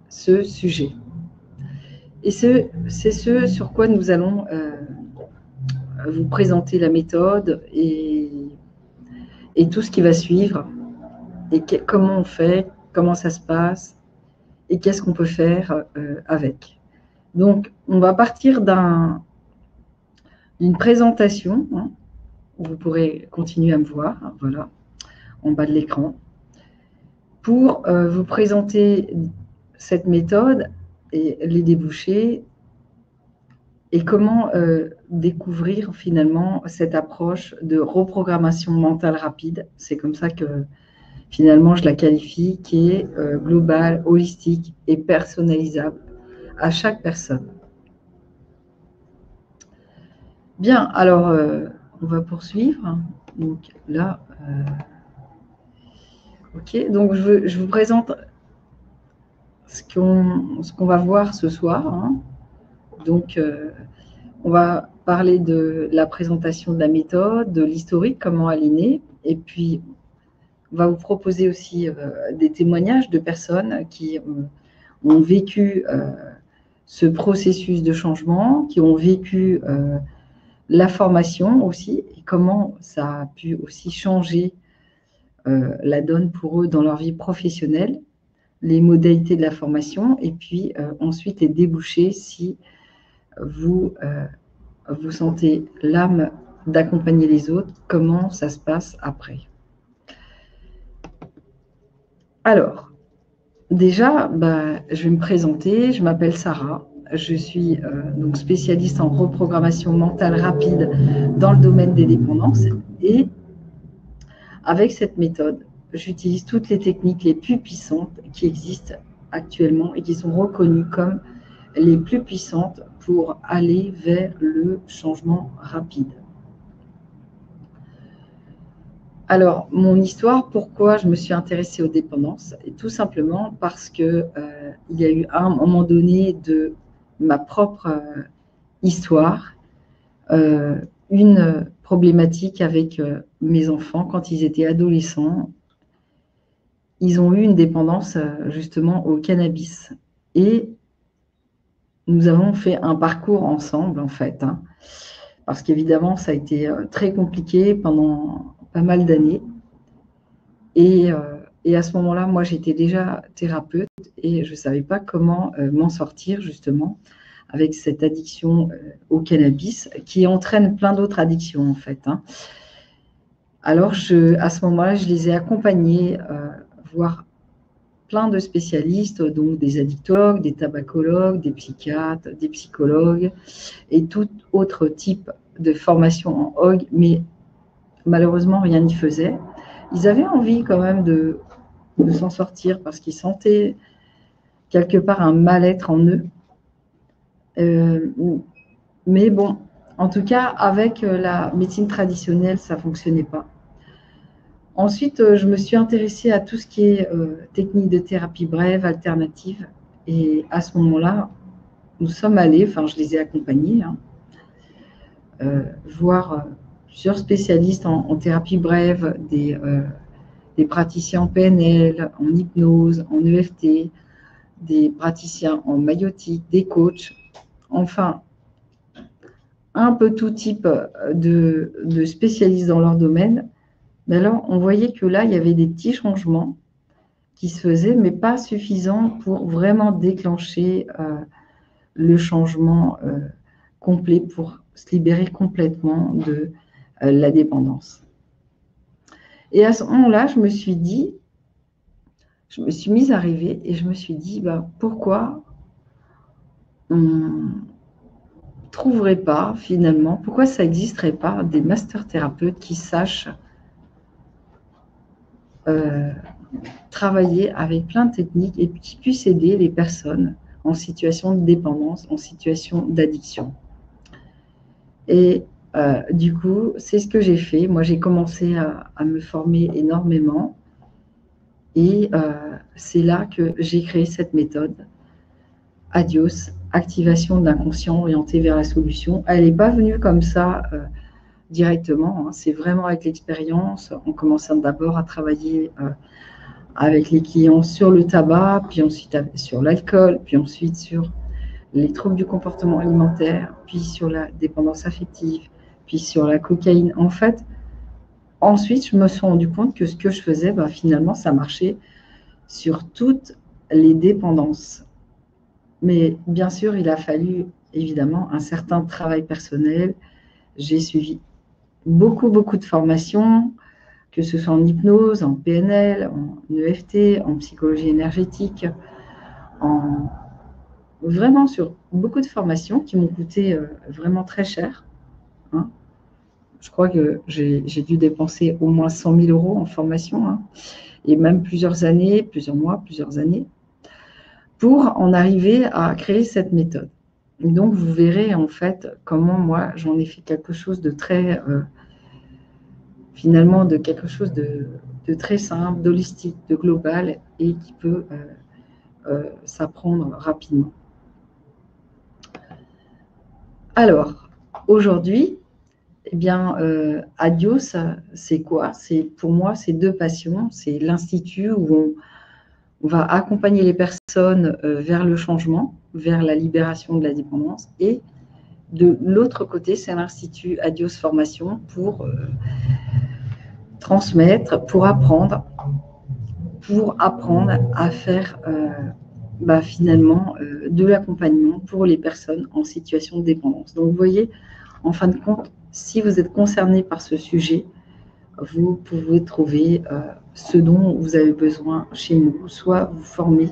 ce sujet. Et c'est ce sur quoi nous allons vous présenter la méthode et tout ce qui va suivre, et comment on fait, comment ça se passe, et qu'est-ce qu'on peut faire avec. Donc, on va partir d'une présentation, hein, où vous pourrez continuer à me voir, hein, voilà, en bas de l'écran, pour vous présenter cette méthode et les débouchés, et comment découvrir finalement cette approche de reprogrammation mentale rapide. C'est comme ça que finalement je la qualifie, qui est globale, holistique et personnalisable à chaque personne. Bien, alors on va poursuivre. Donc là, ok, donc je vous présente ce qu'on va voir ce soir, hein. Donc, on va parler de la présentation de la méthode, de l'historique, comment elle est née, et puis on va vous proposer aussi des témoignages de personnes qui ont vécu ce processus de changement, qui ont vécu la formation aussi, et comment ça a pu aussi changer la donne pour eux dans leur vie professionnelle, les modalités de la formation, et puis ensuite les débouchés si vous vous sentez l'âme d'accompagner les autres, comment ça se passe après. Alors, déjà, je vais me présenter, je m'appelle Sarah, je suis donc spécialiste en reprogrammation mentale rapide dans le domaine des dépendances, et avec cette méthode, j'utilise toutes les techniques les plus puissantes qui existent actuellement et qui sont reconnues comme les plus puissantes pour aller vers le changement rapide. Alors, mon histoire, pourquoi je me suis intéressée aux dépendances? Et tout simplement parce qu'il y a eu à un moment donné de ma propre histoire, une problématique avec mes enfants quand ils étaient adolescents. Ils ont eu une dépendance justement au cannabis. Et nous avons fait un parcours ensemble, en fait, hein, parce qu'évidemment, ça a été très compliqué pendant pas mal d'années. Et à ce moment-là, moi, j'étais déjà thérapeute et je ne savais pas comment m'en sortir, justement, avec cette addiction au cannabis qui entraîne plein d'autres addictions, en fait, hein. Alors, à ce moment-là, je les ai accompagnés voir plein de spécialistes, donc des addictologues, des tabacologues, des psychiatres, des psychologues et tout autre type de formation en OG, mais malheureusement, rien n'y faisait. Ils avaient envie quand même de s'en sortir parce qu'ils sentaient quelque part un mal-être en eux. Mais bon, en tout cas, avec la médecine traditionnelle, ça ne fonctionnait pas. Ensuite, je me suis intéressée à tout ce qui est technique de thérapie brève, alternative. Et à ce moment-là, nous sommes allés, enfin je les ai accompagnés, hein, voir plusieurs spécialistes en thérapie brève, des praticiens en PNL, en hypnose, en EFT, des praticiens en maïotique, des coachs, enfin, un peu tout type de spécialistes dans leur domaine. Mais alors, on voyait que là, il y avait des petits changements qui se faisaient, mais pas suffisants pour vraiment déclencher le changement complet, pour se libérer complètement de la dépendance. Et à ce moment-là, je me suis mise à rêver et je me suis dit, pourquoi on ne trouverait pas finalement, pourquoi ça n'existerait pas des master thérapeutes qui sachent travailler avec plein de techniques et qui puissent aider les personnes en situation de dépendance, en situation d'addiction. Et du coup, c'est ce que j'ai fait. Moi, j'ai commencé à me former énormément. Et c'est là que j'ai créé cette méthode, ADIOS, activation de l'inconscient orienté vers la solution. Elle n'est pas venue comme ça directement, hein. C'est vraiment avec l'expérience, en commençant d'abord à travailler avec les clients sur le tabac, puis ensuite sur l'alcool, puis ensuite sur les troubles du comportement alimentaire, puis sur la dépendance affective, puis sur la cocaïne. En fait, ensuite, je me suis rendu compte que ce que je faisais, finalement, ça marchait sur toutes les dépendances. Mais bien sûr, il a fallu évidemment un certain travail personnel. J'ai suivi beaucoup de formations, que ce soit en hypnose, en PNL, en EFT, en psychologie énergétique, vraiment sur beaucoup de formations qui m'ont coûté vraiment très cher. Hein. Je crois que j'ai dû dépenser au moins 100 000 € en formation, hein, et même plusieurs années, plusieurs mois, plusieurs années, pour en arriver à créer cette méthode. Et donc, vous verrez en fait comment moi, j'en ai fait quelque chose de très, finalement, de quelque chose de très simple, d'holistique, de global, et qui peut s'apprendre rapidement. Alors, aujourd'hui, eh bien, Adios, c'est quoi? Pour moi, c'est deux passions. C'est l'Institut où on va accompagner les personnes vers le changement, vers la libération de la dépendance. Et de l'autre côté, c'est l'Institut Adios Formation pour transmettre, pour apprendre à faire finalement de l'accompagnement pour les personnes en situation de dépendance. Donc, vous voyez, en fin de compte, si vous êtes concerné par ce sujet, vous pouvez trouver ce dont vous avez besoin chez nous, soit vous former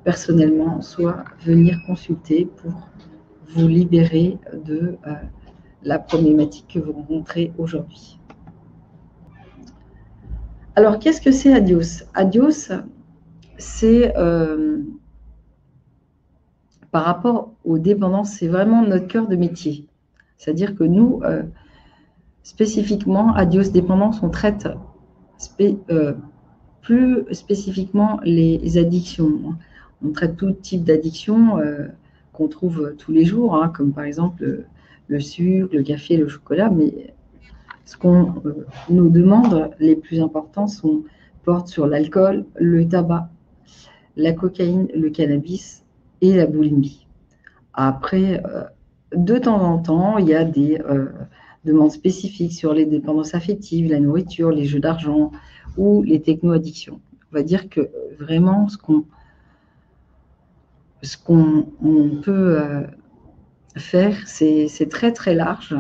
personnellement, soit venir consulter pour vous libérer de la problématique que vous rencontrez aujourd'hui. Alors, qu'est-ce que c'est Adios? Adios, c'est par rapport aux dépendances, c'est vraiment notre cœur de métier. C'est-à-dire que nous, spécifiquement, Adios Dépendance, on traite plus spécifiquement les addictions. On traite tout type d'addiction qu'on trouve tous les jours, hein, comme par exemple le sucre, le café, le chocolat. Mais ce qu'on nous demande, les plus importants, portent sur l'alcool, le tabac, la cocaïne, le cannabis et la boulimie. Après, de temps en temps, il y a des demandes spécifiques sur les dépendances affectives, la nourriture, les jeux d'argent ou les techno-addictions. On va dire que vraiment, ce qu'on peut faire, c'est très très large,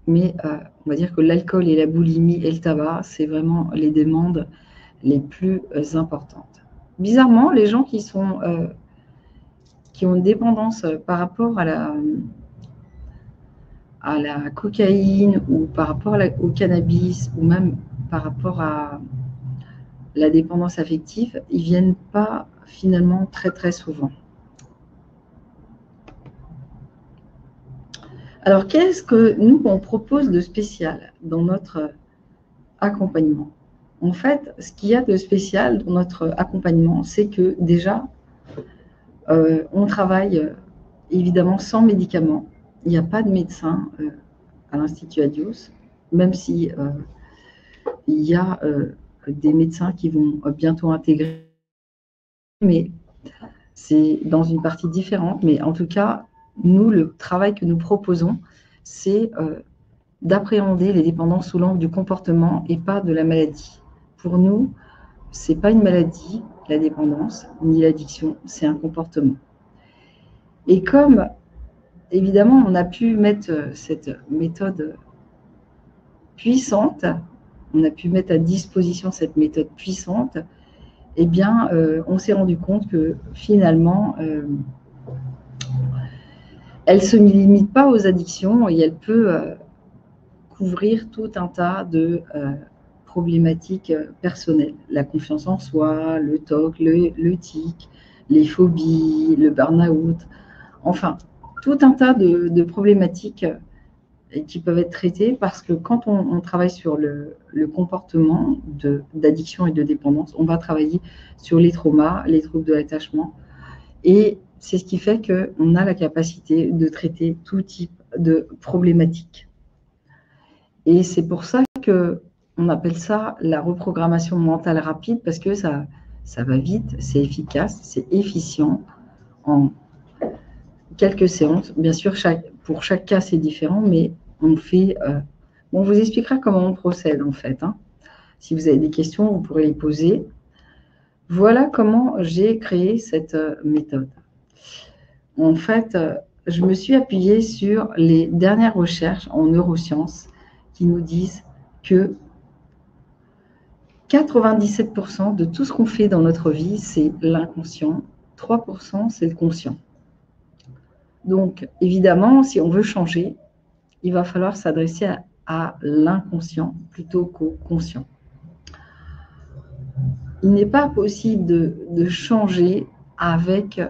mais on va dire que l'alcool et la boulimie et le tabac, c'est vraiment les demandes les plus importantes. Bizarrement, les gens qui ont une dépendance par rapport à la cocaïne ou par rapport au cannabis ou même par rapport à la dépendance affective, ils ne viennent pas finalement très très souvent. Alors, qu'est-ce que nous, on propose de spécial dans notre accompagnement? En fait, ce qu'il y a de spécial dans notre accompagnement, c'est que déjà, on travaille évidemment sans médicaments. Il n'y a pas de médecin à l'Institut Adios, même si il y a des médecins qui vont bientôt intégrer, mais c'est dans une partie différente. Mais en tout cas, nous, le travail que nous proposons, c'est d'appréhender les dépendances sous l'angle du comportement et pas de la maladie. Pour nous, ce n'est pas une maladie, la dépendance, ni l'addiction, c'est un comportement. Et comme, évidemment, on a pu mettre cette méthode puissante, on a pu mettre à disposition cette méthode puissante, eh bien, on s'est rendu compte que finalement, elle ne se limite pas aux addictions et elle peut couvrir tout un tas de problématiques personnelles. La confiance en soi, le TOC, le TIC, les phobies, le burn-out, enfin, tout un tas de problématiques qui peuvent être traitées parce que quand on travaille sur le comportement d'addiction et de dépendance, on va travailler sur les traumas, les troubles de l'attachement. Et c'est ce qui fait qu'on a la capacité de traiter tout type de problématiques. Et c'est pour ça que on appelle ça la reprogrammation mentale rapide parce que ça va vite, c'est efficace, c'est efficient en quelques séances. Bien sûr, pour chaque cas, c'est différent, mais on fait... on vous expliquera comment on procède, en fait. Hein. Si vous avez des questions, vous pourrez les poser. Voilà comment j'ai créé cette méthode. En fait, je me suis appuyée sur les dernières recherches en neurosciences qui nous disent que 97% de tout ce qu'on fait dans notre vie, c'est l'inconscient. 3%, c'est le conscient. Donc, évidemment, si on veut changer, il va falloir s'adresser à l'inconscient plutôt qu'au conscient. Il n'est pas possible de changer avec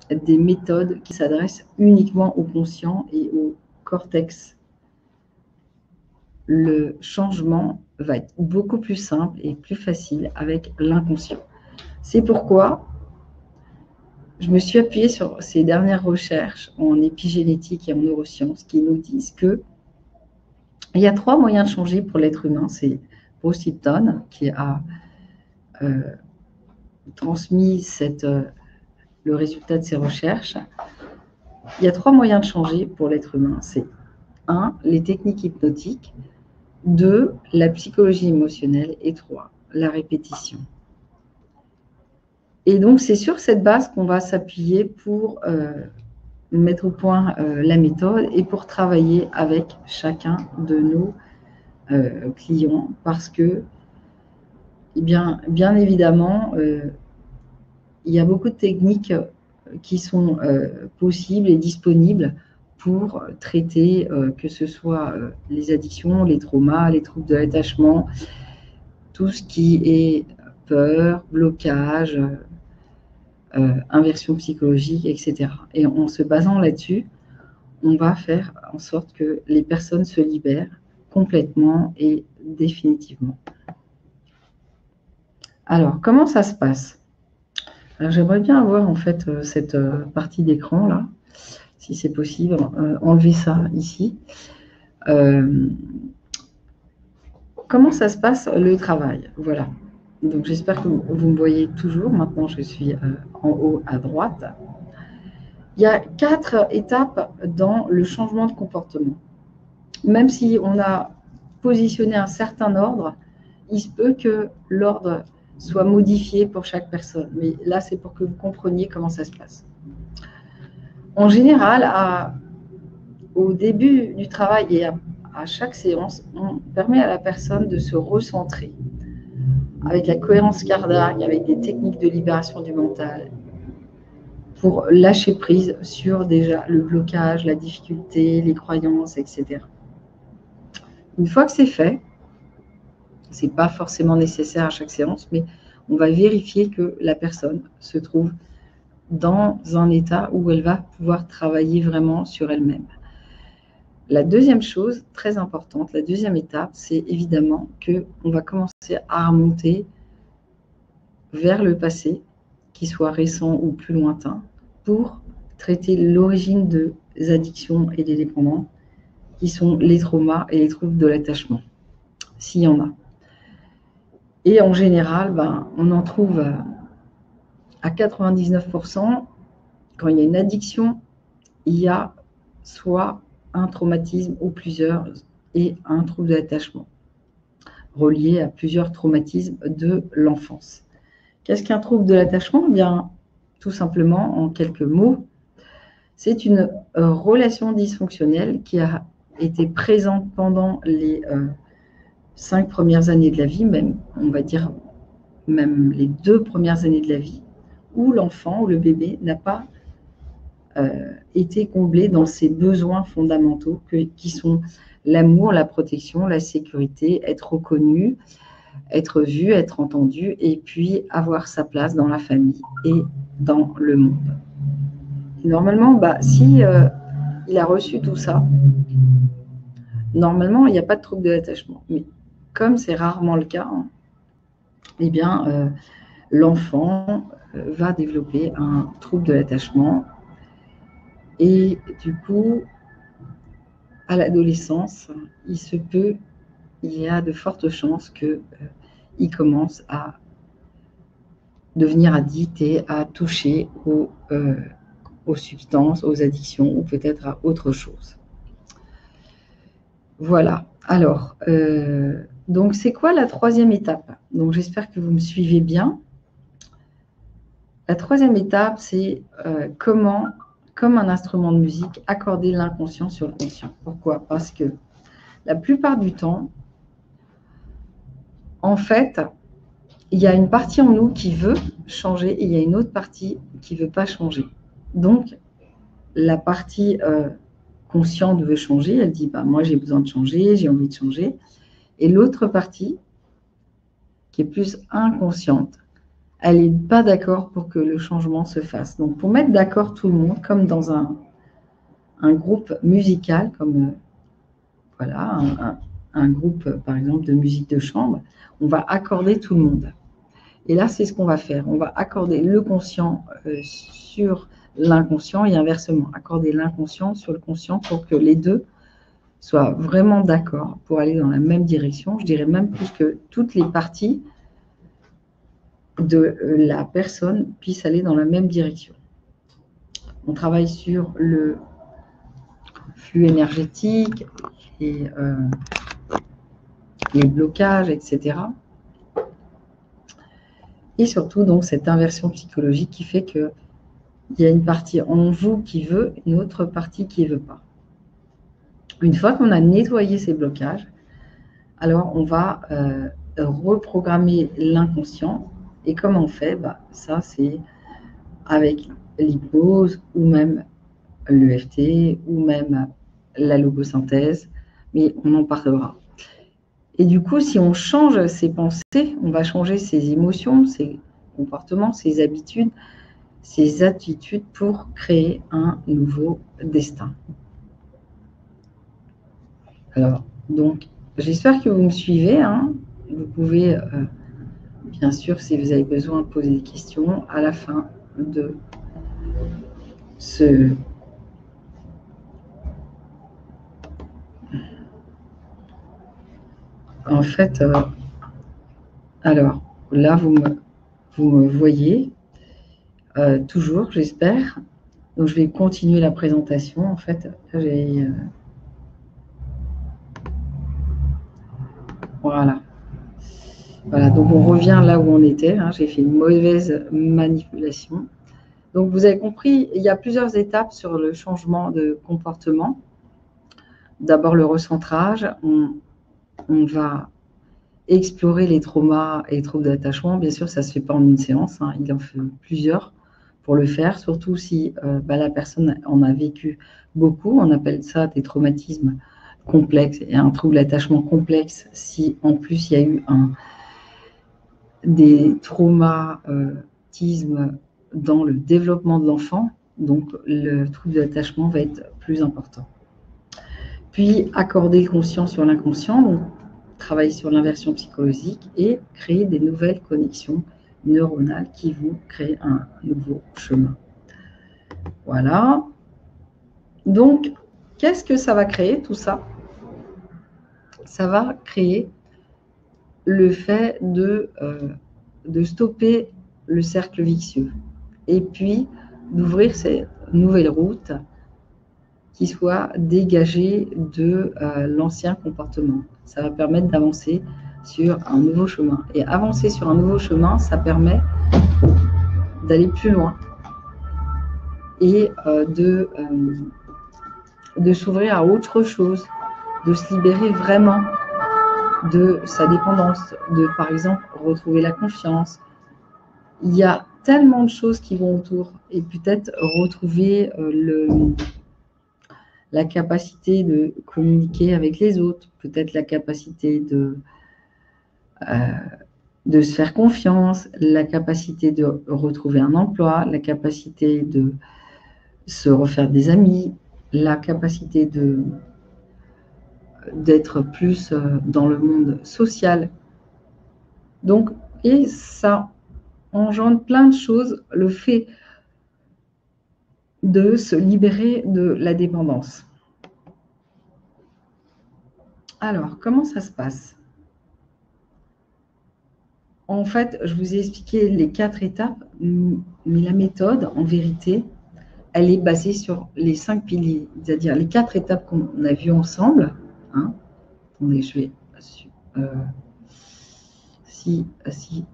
des méthodes qui s'adressent uniquement au conscient et au cortex. Le changement va être beaucoup plus simple et plus facile avec l'inconscient. C'est pourquoi je me suis appuyée sur ces dernières recherches en épigénétique et en neurosciences qui nous disent que il y a 3 moyens de changer pour l'être humain. C'est Bruce Lipton qui a transmis le résultat de ses recherches. Il y a 3 moyens de changer pour l'être humain. C'est 1, les techniques hypnotiques, 2, la psychologie émotionnelle et 3, la répétition. Et donc, c'est sur cette base qu'on va s'appuyer pour mettre au point la méthode et pour travailler avec chacun de nos clients parce que, eh bien évidemment, il y a beaucoup de techniques qui sont possibles et disponibles pour traiter que ce soit les addictions, les traumas, les troubles de l'attachement, tout ce qui est peur, blocage, inversion psychologique, etc. Et en se basant là-dessus, on va faire en sorte que les personnes se libèrent complètement et définitivement. Alors, comment ça se passe? Alors, j'aimerais bien avoir en fait cette partie d'écran là, si c'est possible, enlever ça ici. Comment ça se passe le travail? Voilà. Donc, j'espère que vous me voyez toujours. Maintenant, je suis en haut à droite. Il y a 4 étapes dans le changement de comportement. Même si on a positionné un certain ordre, il se peut que l'ordre soit modifié pour chaque personne. Mais là, c'est pour que vous compreniez comment ça se passe. En général, au début du travail et à chaque séance, on permet à la personne de se recentrer avec la cohérence cardiaque, avec des techniques de libération du mental, pour lâcher prise sur déjà le blocage, la difficulté, les croyances, etc. Une fois que c'est fait, ce n'est pas forcément nécessaire à chaque séance, mais on va vérifier que la personne se trouve dans un état où elle va pouvoir travailler vraiment sur elle-même. La deuxième chose, très importante, la deuxième étape, c'est évidemment qu'on va commencer à remonter vers le passé, qu'il soit récent ou plus lointain, pour traiter l'origine des addictions et des dépendants, qui sont les traumas et les troubles de l'attachement, s'il y en a. Et en général, on en trouve à 99%. Quand il y a une addiction, il y a soit un traumatisme ou plusieurs et un trouble de l'attachement relié à plusieurs traumatismes de l'enfance. Qu'est-ce qu'un trouble de l'attachement? Eh bien, tout simplement, en quelques mots, c'est une relation dysfonctionnelle qui a été présente pendant les 5 premières années de la vie, même, on va dire, même les 2 premières années de la vie, où l'enfant ou le bébé n'a pas été comblé dans ses besoins fondamentaux qui sont l'amour, la protection, la sécurité, être reconnu, être vu, être entendu et puis avoir sa place dans la famille et dans le monde. Et normalement, si il a reçu tout ça, normalement, il n'y a pas de trouble de l'attachement. Mais comme c'est rarement le cas, eh bien, l'enfant va développer un trouble de l'attachement. Et du coup, à l'adolescence, il se peut il y a de fortes chances qu'il commence à devenir addict et à toucher aux substances, aux addictions ou peut-être à autre chose. Voilà. Alors, donc c'est quoi la troisième étape? Donc j'espère que vous me suivez bien. La troisième étape, c'est comment, comme un instrument de musique, accorder l'inconscient sur le conscient. Pourquoi? Parce que la plupart du temps, en fait, il y a une partie en nous qui veut changer et il y a une autre partie qui ne veut pas changer. Donc, la partie consciente veut changer, elle dit bah, « moi j'ai besoin de changer, j'ai envie de changer ». Et l'autre partie, qui est plus inconsciente, elle n'est pas d'accord pour que le changement se fasse. Donc, pour mettre d'accord tout le monde, comme dans un groupe musical, comme voilà, un groupe, par exemple, de musique de chambre, on va accorder tout le monde. Et là, c'est ce qu'on va faire. On va accorder le conscient sur l'inconscient et inversement, accorder l'inconscient sur le conscient pour que les deux soient vraiment d'accord pour aller dans la même direction. Je dirais même plus que toutes les parties de la personne puissent aller dans la même direction. On travaille sur le flux énergétique et les blocages, etc. Et surtout, donc, cette inversion psychologique qui fait qu'il y a une partie en vous qui veut, une autre partie qui ne veut pas. Une fois qu'on a nettoyé ces blocages, alors on va reprogrammer l'inconscient. Et comment on fait? Ça, c'est avec l'hypnose ou même l'EFT ou même la logosynthèse, mais on en parlera. Et du coup, si on change ses pensées, on va changer ses émotions, ses comportements, ses habitudes, ses attitudes pour créer un nouveau destin. Alors, donc, j'espère que vous me suivez. Hein. Vous pouvez, bien sûr, si vous avez besoin, poser des questions à la fin de ce... En fait, alors, là, vous me voyez toujours, j'espère. Donc, je vais continuer la présentation. En fait, là, j'ai... Voilà. Voilà, donc on revient là où on était. Hein. J'ai fait une mauvaise manipulation. Donc, vous avez compris, il y a plusieurs étapes sur le changement de comportement. D'abord, le recentrage. On va explorer les traumas et les troubles d'attachement. Bien sûr, ça ne se fait pas en une séance. Hein. Il en faut plusieurs pour le faire, surtout si la personne en a vécu beaucoup. On appelle ça des traumatismes complexes et un trouble d'attachement complexe si en plus il y a eu des traumatismes dans le développement de l'enfant. Donc, le trouble d'attachement va être plus important. Puis, accorder conscience sur l'inconscient, donc travailler sur l'inversion psychologique et créer des nouvelles connexions neuronales qui vont créer un nouveau chemin. Voilà. Donc, qu'est-ce que ça va créer tout ça? Ça va créer le fait de stopper le cercle vicieux et puis d'ouvrir ces nouvelles routes qui soient dégagées de l'ancien comportement. Ça va permettre d'avancer sur un nouveau chemin. Et avancer sur un nouveau chemin, ça permet d'aller plus loin et de s'ouvrir à autre chose, de se libérer vraiment de sa dépendance, de, par exemple, retrouver la confiance. Il y a tellement de choses qui vont autour et peut-être retrouver la capacité de communiquer avec les autres, peut-être la capacité de se faire confiance, la capacité de retrouver un emploi, la capacité de se refaire des amis, la capacité d'être plus dans le monde social. Donc, et ça engendre plein de choses, le fait de se libérer de la dépendance. Alors, comment ça se passe? En fait, je vous ai expliqué les 4 étapes, mais la méthode, en vérité, elle est basée sur les 5 piliers, c'est-à-dire les 4 étapes qu'on a vues ensemble. Hein. Attendez, je vais... si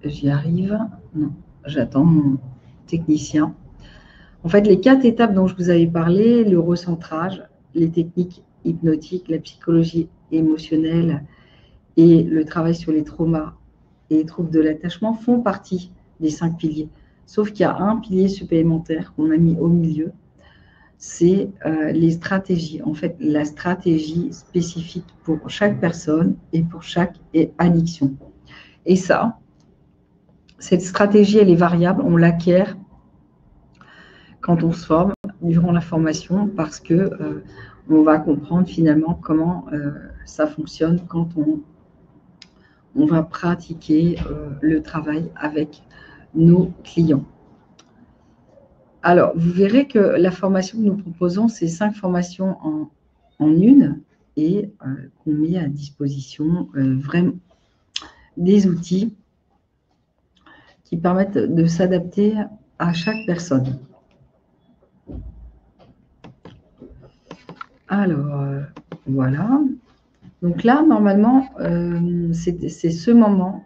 j'y arrive... Non, j'attends mon technicien. En fait, les 4 étapes dont je vous avais parlé, le recentrage, les techniques hypnotiques, la psychologie émotionnelle et le travail sur les traumas et les troubles de l'attachement font partie des 5 piliers. Sauf qu'il y a un pilier supplémentaire qu'on a mis au milieu, c'est les stratégies. En fait, la stratégie spécifique pour chaque personne et pour chaque addiction. Et ça, cette stratégie, elle est variable, on l'acquiert quand on se forme durant la formation parce que on va comprendre finalement comment ça fonctionne quand on va pratiquer le travail avec nos clients. Alors, vous verrez que la formation que nous proposons, c'est 5 formations en une et qu'on met à disposition vraiment des outils qui permettent de s'adapter à chaque personne. Alors, voilà. Donc là, normalement, c'est ce moment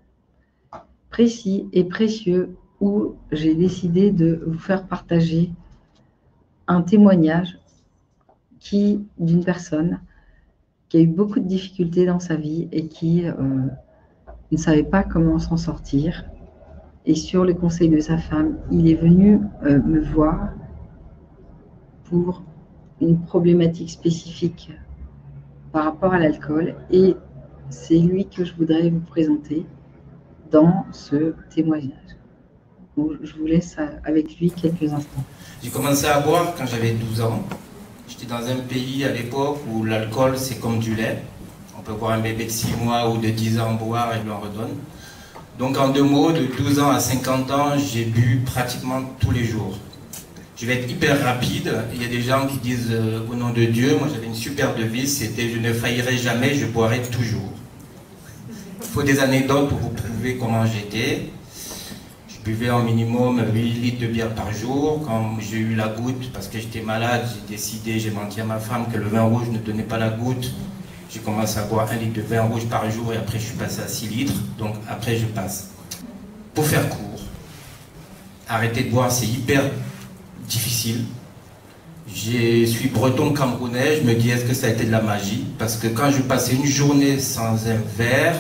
précis et précieux où j'ai décidé de vous faire partager un témoignage d'une personne qui a eu beaucoup de difficultés dans sa vie et qui ne savait pas comment s'en sortir. Et sur le conseil de sa femme, il est venu me voir pour une problématique spécifique par rapport à l'alcool. Et c'est lui que je voudrais vous présenter dans ce témoignage. Donc, je vous laisse avec lui quelques instants. J'ai commencé à boire quand j'avais 12 ans. J'étais dans un pays à l'époque où l'alcool c'est comme du lait. On peut voir un bébé de 6 mois ou de 10 ans boire et je lui en redonne. Donc en 2 mots, de 12 ans à 50 ans, j'ai bu pratiquement tous les jours. Je vais être hyper rapide. Il y a des gens qui disent au nom de Dieu, moi j'avais une super devise, c'était je ne faillirai jamais, je boirai toujours. Il faut des anecdotes pour vous prouver comment j'étais. Je buvais en minimum 8 litres de bière par jour. Quand j'ai eu la goutte, parce que j'étais malade, j'ai menti à ma femme que le vin rouge ne donnait pas la goutte. J'ai commencé à boire 1 litre de vin rouge par jour et après je suis passé à 6 litres. Donc après je passe. Pour faire court, arrêter de boire c'est hyper difficile. Je suis breton camerounais, je me dis est-ce que ça a été de la magie? Parce que quand je passais une journée sans un verre,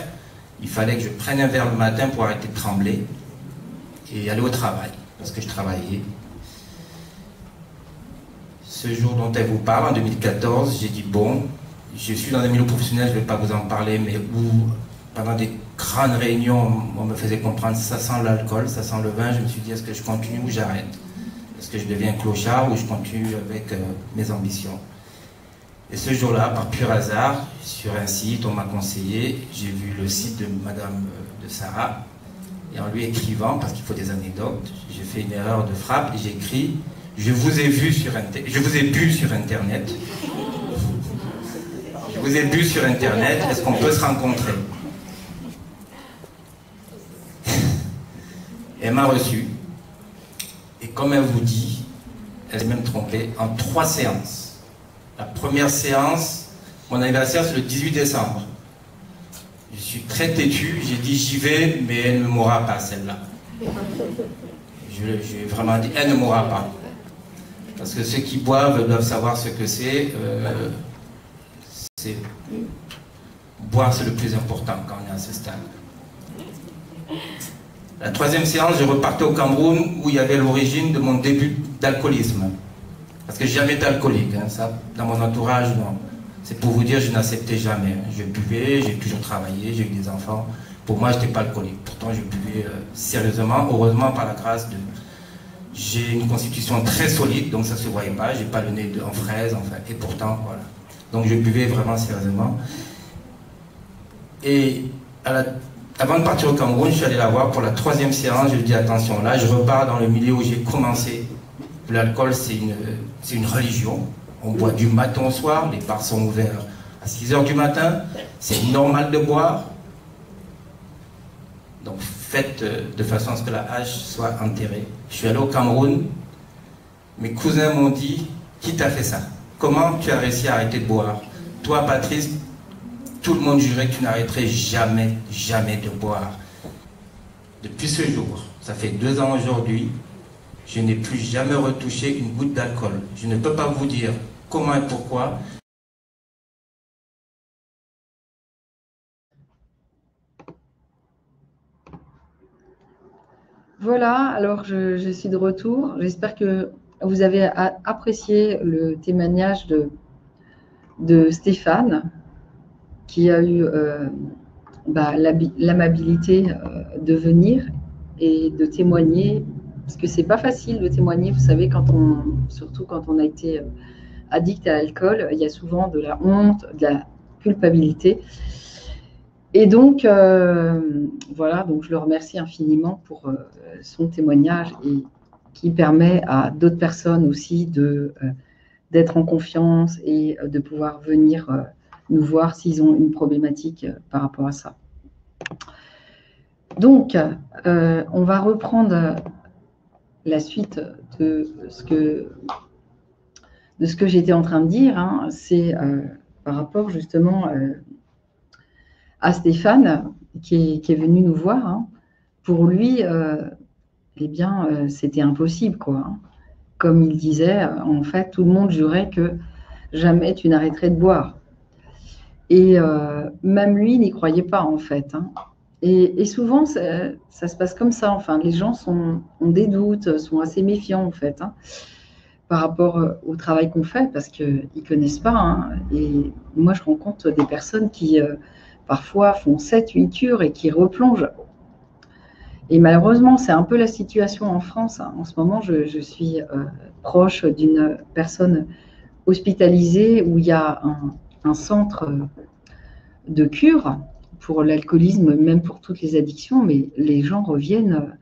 il fallait que je prenne un verre le matin pour arrêter de trembler et aller au travail, parce que je travaillais. Ce jour dont elle vous parle, en 2014, j'ai dit bon, je suis dans un milieu professionnel, je ne vais pas vous en parler, mais où pendant des grandes réunions, on me faisait comprendre ça sent l'alcool, ça sent le vin, je me suis dit est-ce que je continue ou j'arrête? Est-ce que je deviens clochard ou je continue avec mes ambitions? Et ce jour-là, par pur hasard, sur un site, on m'a conseillé, j'ai vu le site de Madame de Sarah, et en lui écrivant, parce qu'il faut des anecdotes, j'ai fait une erreur de frappe et j'ai écrit « Je vous ai bu sur Internet. Je vous ai bu sur Internet. Je vous ai bu sur Internet. Est-ce qu'on peut se rencontrer ?» Elle m'a reçu. Et comme elle vous dit, elle s'est même trompée, en 3 séances. La première séance, mon anniversaire, c'est le 18 décembre. Je suis très têtu, j'ai dit j'y vais, mais elle ne mourra pas celle-là. J'ai vraiment dit elle ne mourra pas. Parce que ceux qui boivent doivent savoir ce que c'est. Boire, c'est le plus important quand on est à ce stade. La 3e séance, je repartais au Cameroun où il y avait l'origine de mon début d'alcoolisme. Parce que j'ai jamais été alcoolique, hein, ça, dans mon entourage, non. C'est pour vous dire, je n'acceptais jamais. Je buvais, j'ai toujours travaillé, j'ai eu des enfants. Pour moi, je n'étais pas alcoolique. Pourtant, je buvais sérieusement, heureusement, par la grâce de... J'ai une constitution très solide, donc ça ne se voyait pas. Je n'ai pas le nez en fraise, enfin, et pourtant, voilà. Donc, je buvais vraiment sérieusement. Et avant de partir au Cameroun, je suis allé la voir pour la 3e séance. Je lui ai dit, attention, là, je repars dans le milieu où j'ai commencé. L'alcool, c'est une religion. On boit du matin au soir, les bars sont ouverts À 6 heures du matin, c'est normal de boire. Donc faites de façon à ce que la hache soit enterrée. Je suis allé au Cameroun, mes cousins m'ont dit, qui t'a fait ça? Comment tu as réussi à arrêter de boire? Toi, Patrice, tout le monde jurait que tu n'arrêterais jamais, jamais de boire. Depuis ce jour, ça fait 2 ans aujourd'hui, je n'ai plus jamais retouché une goutte d'alcool. Je ne peux pas vous dire comment et pourquoi. Voilà, alors je suis de retour. J'espère que vous avez apprécié le témoignage de Stéphane, qui a eu l'amabilité de venir et de témoigner, parce que c'est pas facile de témoigner, vous savez, surtout quand on a été addict à l'alcool, il y a souvent de la honte, de la culpabilité. Et donc, voilà, donc je le remercie infiniment pour son témoignage et qui permet à d'autres personnes aussi d'être en confiance et de pouvoir venir nous voir s'ils ont une problématique par rapport à ça. Donc, on va reprendre la suite de ce que j'étais en train de dire. Hein. C'est par rapport justement à Stéphane qui est venu nous voir. Hein. Pour lui, eh bien, c'était impossible, quoi. Hein. Comme il disait, en fait, tout le monde jurait que jamais tu n'arrêterais de boire. Et même lui n'y croyait pas, en fait. Hein. Et souvent, ça se passe comme ça. Enfin, les gens ont des doutes, sont assez méfiants, en fait, hein, par rapport au travail qu'on fait, parce qu'ils ne connaissent pas. Hein. Et moi, je rencontre des personnes qui, parfois, font 7-8 cures et qui replongent. Et malheureusement, c'est un peu la situation en France. Hein. En ce moment, je suis proche d'une personne hospitalisée où il y a un centre de cure pour l'alcoolisme, même pour toutes les addictions, mais les gens reviennent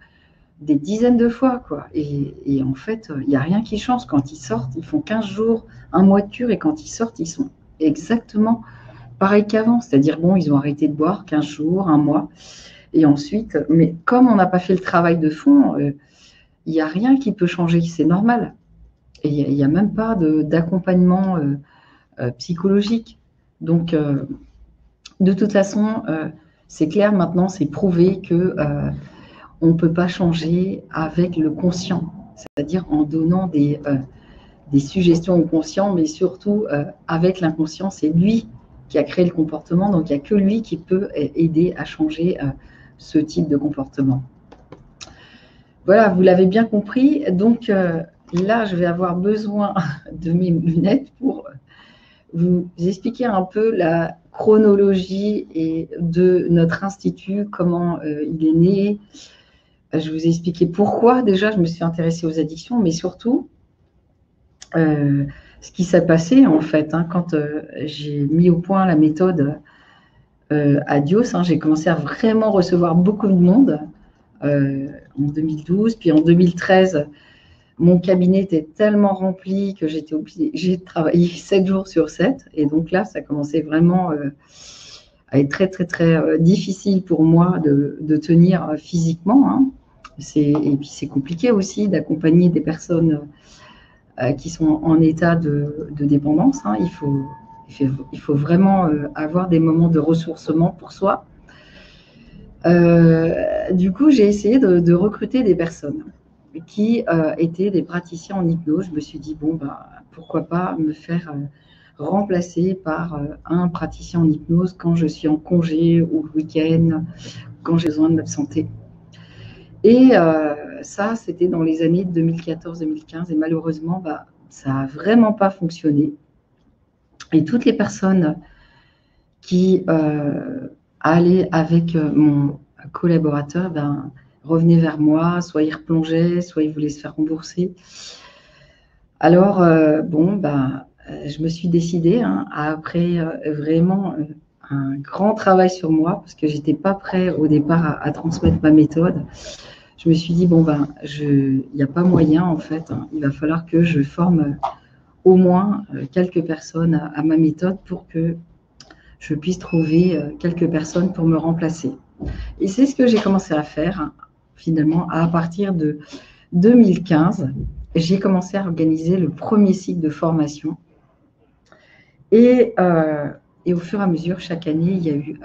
des dizaines de fois, quoi. Et en fait, il n'y a rien qui change. Quand ils sortent, ils font 15 jours, un mois de cure, et quand ils sortent, ils sont exactement pareils qu'avant. C'est-à-dire, bon, ils ont arrêté de boire 15 jours, un mois, et ensuite, mais comme on n'a pas fait le travail de fond, il n'y a rien qui peut changer, c'est normal. Et il n'y a même pas d'accompagnement psychologique. Donc, de toute façon, c'est clair maintenant, c'est prouvé que on ne peut pas changer avec le conscient, c'est-à-dire en donnant des suggestions au conscient, mais surtout avec l'inconscient, c'est lui qui a créé le comportement, donc il n'y a que lui qui peut aider à changer ce type de comportement. Voilà, vous l'avez bien compris. Donc là, je vais avoir besoin de mes lunettes pour vous expliquer un peu la chronologie et de notre institut, comment il est né. Je vous ai expliqué pourquoi déjà je me suis intéressée aux addictions, mais surtout ce qui s'est passé en fait hein, quand j'ai mis au point la méthode Adios. Hein, j'ai commencé à vraiment recevoir beaucoup de monde en 2012, puis en 2013. Mon cabinet était tellement rempli que j'étais obligée de travailler 7 jours sur 7. Et donc là, ça commençait vraiment à être très, très, très difficile pour moi de tenir physiquement. Hein. Et puis, c'est compliqué aussi d'accompagner des personnes qui sont en état de dépendance. Hein. Il faut vraiment avoir des moments de ressourcement pour soi. Du coup, j'ai essayé de recruter des personnes qui étaient des praticiens en hypnose. Je me suis dit, bon, bah, pourquoi pas me faire remplacer par un praticien en hypnose quand je suis en congé ou le week-end, quand j'ai besoin de m'absenter. Et ça, c'était dans les années 2014-2015. Et malheureusement, bah, ça n'a vraiment pas fonctionné. Et toutes les personnes qui allaient avec mon collaborateur, ben, revenaient vers moi, soit ils replongeaient, soit ils voulaient se faire rembourser. Alors, bon, ben, je me suis décidée, hein, après vraiment un grand travail sur moi, parce que je n'étais pas prêt au départ à transmettre ma méthode. Je me suis dit, bon, ben, il n'y a pas moyen, en fait. Hein, il va falloir que je forme au moins quelques personnes à ma méthode pour que je puisse trouver quelques personnes pour me remplacer. Et c'est ce que j'ai commencé à faire, finalement, à partir de 2015. J'ai commencé à organiser le premier cycle de formation. Et au fur et à mesure, chaque année, il y a eu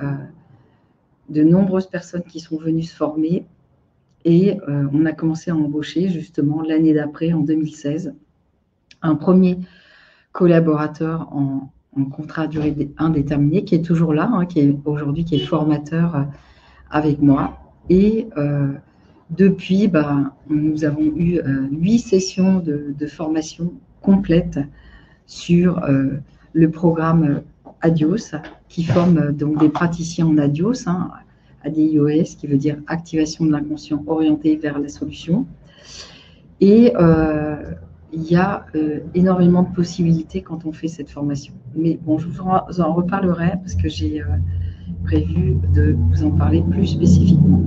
de nombreuses personnes qui sont venues se former. Et on a commencé à embaucher, justement, l'année d'après, en 2016, un premier collaborateur en contrat à durée indéterminée, qui est toujours là, hein, qui est aujourd'hui qui est formateur avec moi. Et depuis, nous avons eu 8 sessions de formation complètes sur le programme ADIOS, qui forme donc des praticiens en ADIOS, hein, ADIOS, qui veut dire activation de l'inconscient orienté vers la solution. Et il y a énormément de possibilités quand on fait cette formation. Mais bon, je vous en reparlerai parce que j'ai prévu de vous en parler plus spécifiquement.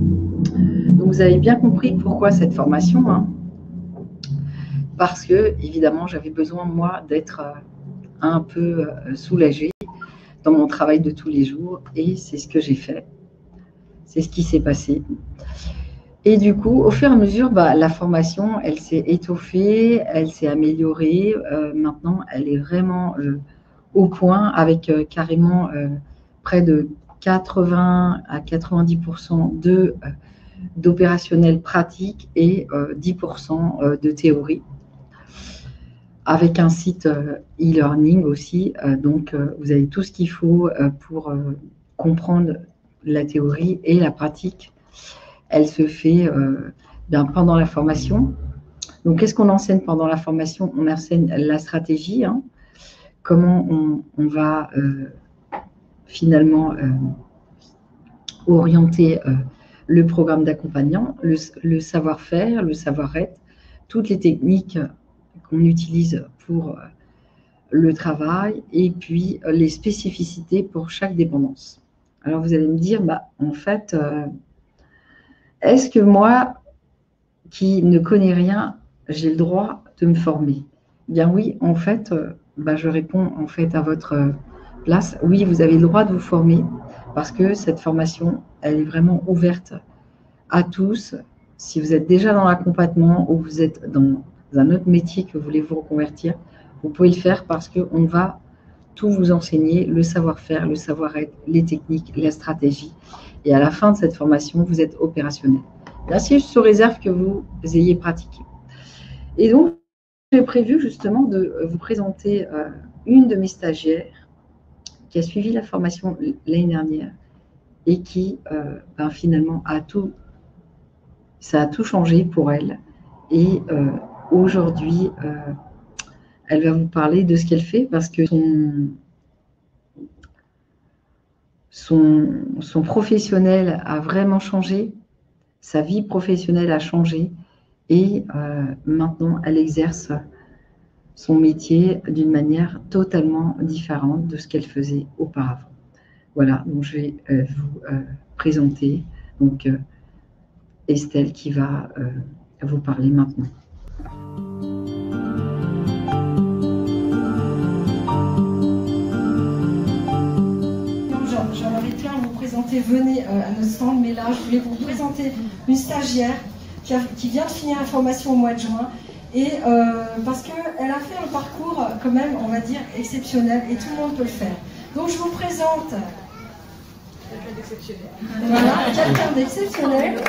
Donc, vous avez bien compris pourquoi cette formation, hein, parce que, évidemment, j'avais besoin, moi, d'être un peu soulagée dans mon travail de tous les jours, et c'est ce que j'ai fait. C'est ce qui s'est passé. Et du coup, au fur et à mesure, la formation, elle s'est étoffée, elle s'est améliorée. Maintenant, elle est vraiment au point, avec carrément près de 80 à 90% d'opérationnel pratique et 10% de théorie, avec un site e-learning aussi. Donc, vous avez tout ce qu'il faut pour comprendre la théorie et la pratique. Elle se fait pendant la formation. Donc, qu'est-ce qu'on enseigne pendant la formation? On enseigne la stratégie, hein, comment on va finalement orienter le programme d'accompagnant, le savoir-faire, le savoir-être, toutes les techniques qu'on utilise pour le travail, et puis les spécificités pour chaque dépendance. Alors, vous allez me dire, en fait, est-ce que moi, qui ne connais rien, j'ai le droit de me former? Bien oui, en fait, je réponds en fait à votre place. Oui, vous avez le droit de vous former parce que cette formation, elle est vraiment ouverte à tous. Si vous êtes déjà dans l'accompagnement ou vous êtes dans un autre métier que vous voulez vous reconvertir, vous pouvez le faire parce qu'on va tout vous enseigner, le savoir-faire, le savoir-être, les techniques, la stratégie. Et à la fin de cette formation, vous êtes opérationnel. Là, c'est sous réserve que vous ayez pratiqué. Et donc, j'ai prévu justement de vous présenter une de mes stagiaires qui a suivi la formation l'année dernière et qui, finalement, ça a tout changé pour elle. Et aujourd'hui, elle va vous parler de ce qu'elle fait parce que son professionnel a vraiment changé, sa vie professionnelle a changé et maintenant elle exerce son métier d'une manière totalement différente de ce qu'elle faisait auparavant. Voilà, donc je vais vous présenter donc, Estelle qui va vous parler maintenant. J'aimerais bien vous présenter, venez à notre stand, mais là je voulais vous présenter une stagiaire qui vient de finir la formation au mois de juin, et parce qu'elle a fait un parcours quand même, on va dire, exceptionnel, et tout le monde peut le faire. Donc je vous présente quelqu'un d'exceptionnel. Voilà, quelqu'un d'exceptionnel.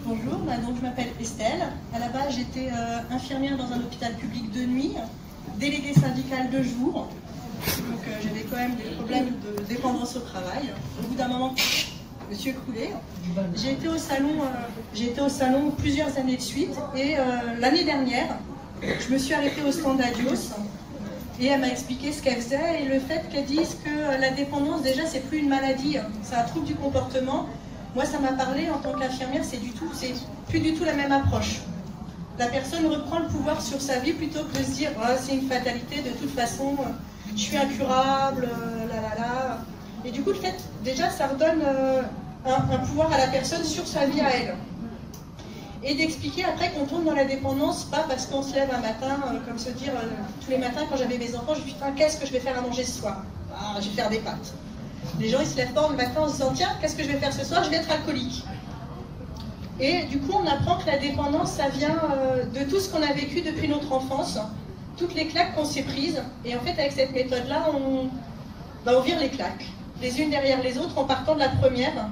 Bonjour, donc je m'appelle Estelle. À la base, j'étais infirmière dans un hôpital public de nuit, déléguée syndicale de jour. Donc j'avais quand même des problèmes de dépendance au travail. Au bout d'un moment, je me suis écroulée. J'ai été au salon plusieurs années de suite, et l'année dernière, je me suis arrêtée au stand d'Adios et elle m'a expliqué ce qu'elle faisait et le fait qu'elle dise que la dépendance, déjà, c'est plus une maladie, c'est un trouble du comportement. Moi, ça m'a parlé en tant qu'infirmière, c'est plus du tout la même approche. La personne reprend le pouvoir sur sa vie plutôt que de se dire oh, c'est une fatalité, de toute façon, je suis incurable, Et du coup, le fait, déjà, ça redonne un pouvoir à la personne sur sa vie à elle. et d'expliquer après qu'on tombe dans la dépendance, pas parce qu'on se lève un matin, comme se dire tous les matins quand j'avais mes enfants, je me dis putain, qu'est-ce que je vais faire à manger ce soir? Ah, je vais faire des pâtes. Les gens ils se lèvent pas le matin en se disant tiens, qu'est-ce que je vais faire ce soir? Je vais être alcoolique. Et du coup on apprend que la dépendance ça vient de tout ce qu'on a vécu depuis notre enfance, toutes les claques qu'on s'est prises, et en fait avec cette méthode-là on vire les claques, les unes derrière les autres en partant de la première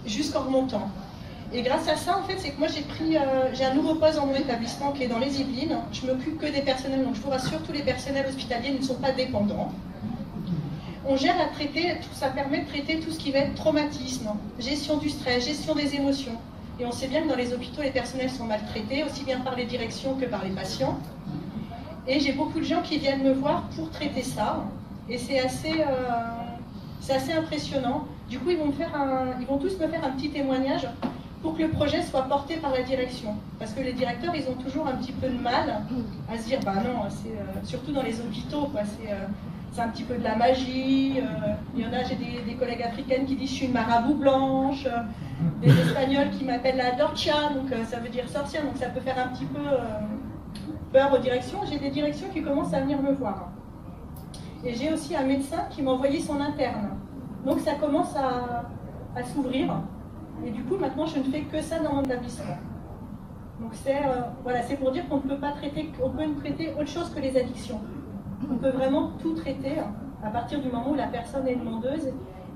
jusqu'en remontant. Et grâce à ça, en fait, c'est que moi j'ai un nouveau poste dans mon établissement qui est dans les Yvelines. Je m'occupe que des personnels, donc je vous rassure, tous les personnels hospitaliers ne sont pas dépendants. On gère à traiter, ça permet de traiter tout ce qui va être traumatisme, gestion du stress, gestion des émotions. Et on sait bien que dans les hôpitaux, les personnels sont maltraités, aussi bien par les directions que par les patients. Et j'ai beaucoup de gens qui viennent me voir pour traiter ça. Et c'est assez impressionnant. Du coup, ils vont tous me faire un petit témoignage pour que le projet soit porté par la direction. Parce que les directeurs, ils ont toujours un petit peu de mal à se dire, bah non, surtout dans les hôpitaux, c'est un petit peu de la magie. Il y en a, j'ai des collègues africaines qui disent, je suis une marabout blanche. Des Espagnols qui m'appellent la Dorcia, donc ça veut dire sorcière, donc ça peut faire un petit peu peur aux directions. J'ai des directions qui commencent à venir me voir. Et j'ai aussi un médecin qui m'a envoyé son interne. Donc ça commence à s'ouvrir. Et du coup, maintenant, je ne fais que ça dans mon établissement. Donc c'est pour dire qu'on ne peut pas traiter, on peut traiter autre chose que les addictions. On peut vraiment tout traiter à partir du moment où la personne est demandeuse.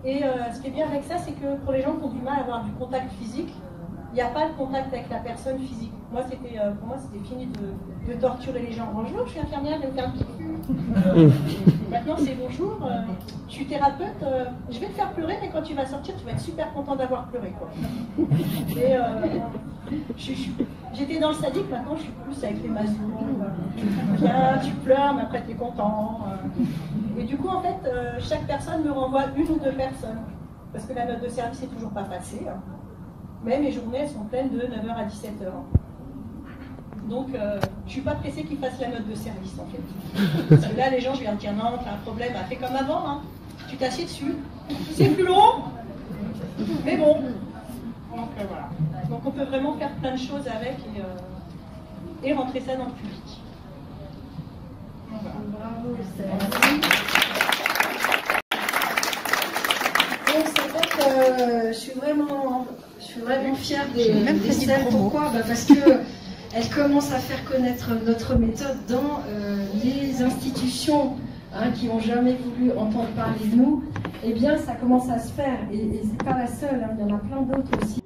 Et ce qui est bien avec ça, c'est que pour les gens qui ont du mal à avoir du contact physique, il n'y a pas de contact avec la personne physique. Moi, pour moi, c'était fini de torturer les gens. Bonjour, je suis infirmière, je vais me faire un petit cul. Maintenant, c'est bonjour, je suis thérapeute, je vais te faire pleurer, mais quand tu vas sortir, tu vas être super content d'avoir pleuré, quoi. Et j'étais dans le sadique, maintenant je suis plus avec les masures. Viens, tu pleures, mais après tu es content. Et du coup, en fait, chaque personne me renvoie une ou deux personnes. Parce que la note de service n'est toujours pas passée. Mais mes journées, elles sont pleines de 9h à 17h. Donc, je ne suis pas pressée qu'ils fassent la note de service, en fait. Parce que là, les gens, je viens de dire, non, t'as un problème, fais comme avant, hein. Tu t'assieds dessus. C'est plus long, mais bon. Donc, voilà. Donc, on peut vraiment faire plein de choses avec et rentrer ça dans le public. Donc, voilà. Bravo, Estelle. Donc, c'est vrai que je suis vraiment fière d'Estelle. Pourquoi? Parce que elle commence à faire connaître notre méthode dans les institutions qui n'ont jamais voulu entendre parler de nous. Eh bien, ça commence à se faire. Et ce n'est pas la seule, il y en a plein d'autres aussi.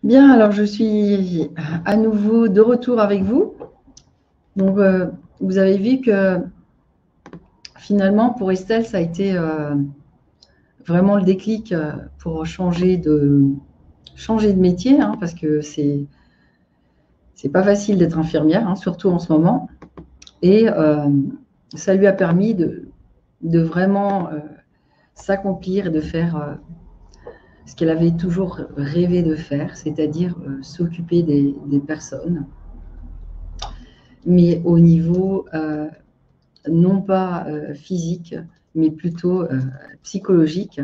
Bien, alors je suis à nouveau de retour avec vous. Donc, vous avez vu que finalement, pour Estelle, ça a été vraiment le déclic pour changer de métier, parce que c'est pas facile d'être infirmière, surtout en ce moment. Et ça lui a permis de vraiment s'accomplir et de faire ce qu'elle avait toujours rêvé de faire, c'est-à-dire s'occuper des personnes, mais au niveau non pas physique, mais plutôt psychologique,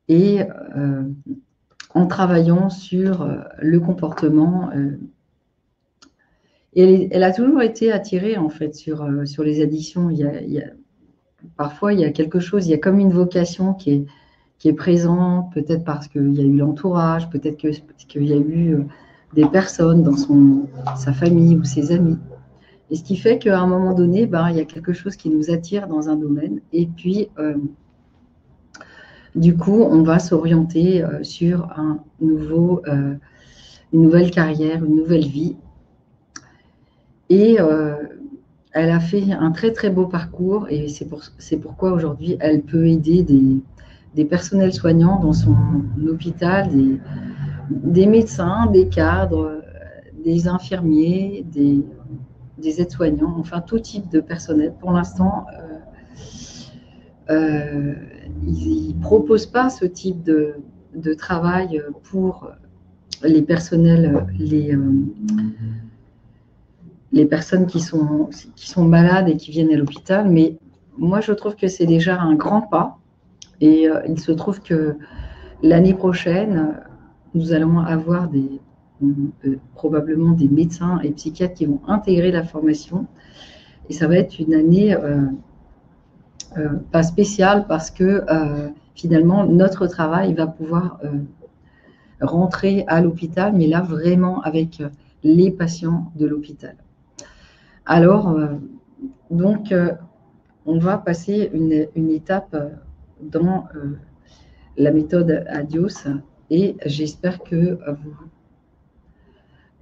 et en travaillant sur le comportement. Et elle a toujours été attirée en fait sur les addictions. Parfois, il y a quelque chose, il y a comme une vocation qui est présente, peut-être parce qu'il y a eu l'entourage, peut-être qu'il y a eu des personnes dans sa famille ou ses amis. Et ce qui fait qu'à un moment donné, il y a quelque chose qui nous attire dans un domaine. Et puis, du coup, on va s'orienter sur une nouvelle carrière, une nouvelle vie. Et elle a fait un très, très beau parcours. Et c'est pourquoi aujourd'hui, elle peut aider des personnels soignants dans son hôpital, des médecins, des cadres, des infirmiers, des aides-soignants, enfin tout type de personnel. Pour l'instant, ils ne proposent pas ce type de travail pour les personnels, les personnes qui sont malades et qui viennent à l'hôpital. Mais moi, je trouve que c'est déjà un grand pas. Et il se trouve que l'année prochaine, nous allons avoir probablement des médecins et psychiatres qui vont intégrer la formation. Et ça va être une année pas spéciale parce que finalement, notre travail va pouvoir rentrer à l'hôpital, mais là, vraiment avec les patients de l'hôpital. Alors, donc, on va passer une étape dans la méthode ADIOS et j'espère que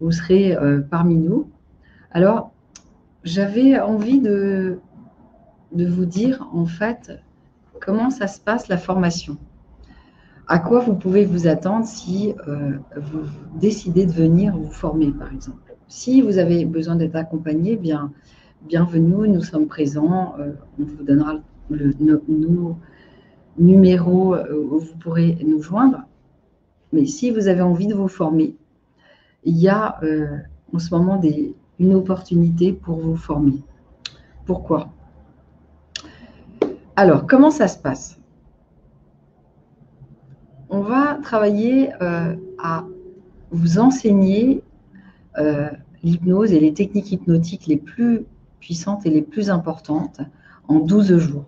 vous serez parmi nous. Alors, j'avais envie de vous dire, en fait, comment ça se passe la formation. À quoi vous pouvez vous attendre si vous décidez de venir vous former, par exemple. Si vous avez besoin d'être accompagné, bienvenue, nous sommes présents. On vous donnera nos numéros où vous pourrez nous joindre. Mais si vous avez envie de vous former, il y a en ce moment une opportunité pour vous former. Pourquoi? Alors, comment ça se passe? On va travailler à vous enseigner l'hypnose et les techniques hypnotiques les plus puissantes et les plus importantes en 12 jours.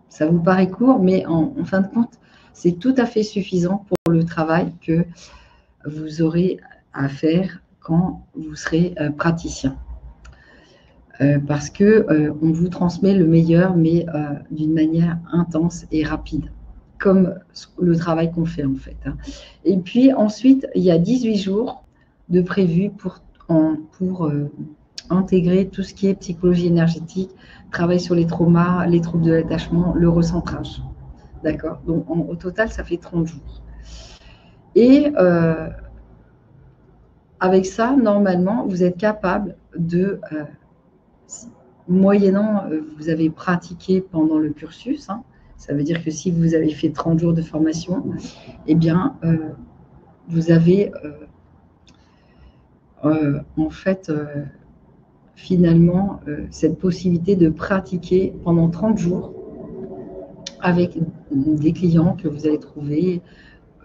Ça vous paraît court, mais en fin de compte, c'est tout à fait suffisant pour le travail que vous aurez à faire quand vous serez praticien. Parce qu'on vous transmet le meilleur, mais d'une manière intense et rapide, comme le travail qu'on fait en fait. Et puis ensuite, il y a 18 jours de prévus pour intégrer tout ce qui est psychologie énergétique, travail sur les traumas, les troubles de l'attachement, le recentrage. D'accord? Donc au total, ça fait 30 jours. Et avec ça, normalement, vous êtes capable de, moyennant, vous avez pratiqué pendant le cursus, ça veut dire que si vous avez fait 30 jours de formation, eh bien, vous avez en fait finalement cette possibilité de pratiquer pendant 30 jours avec des clients que vous allez trouver,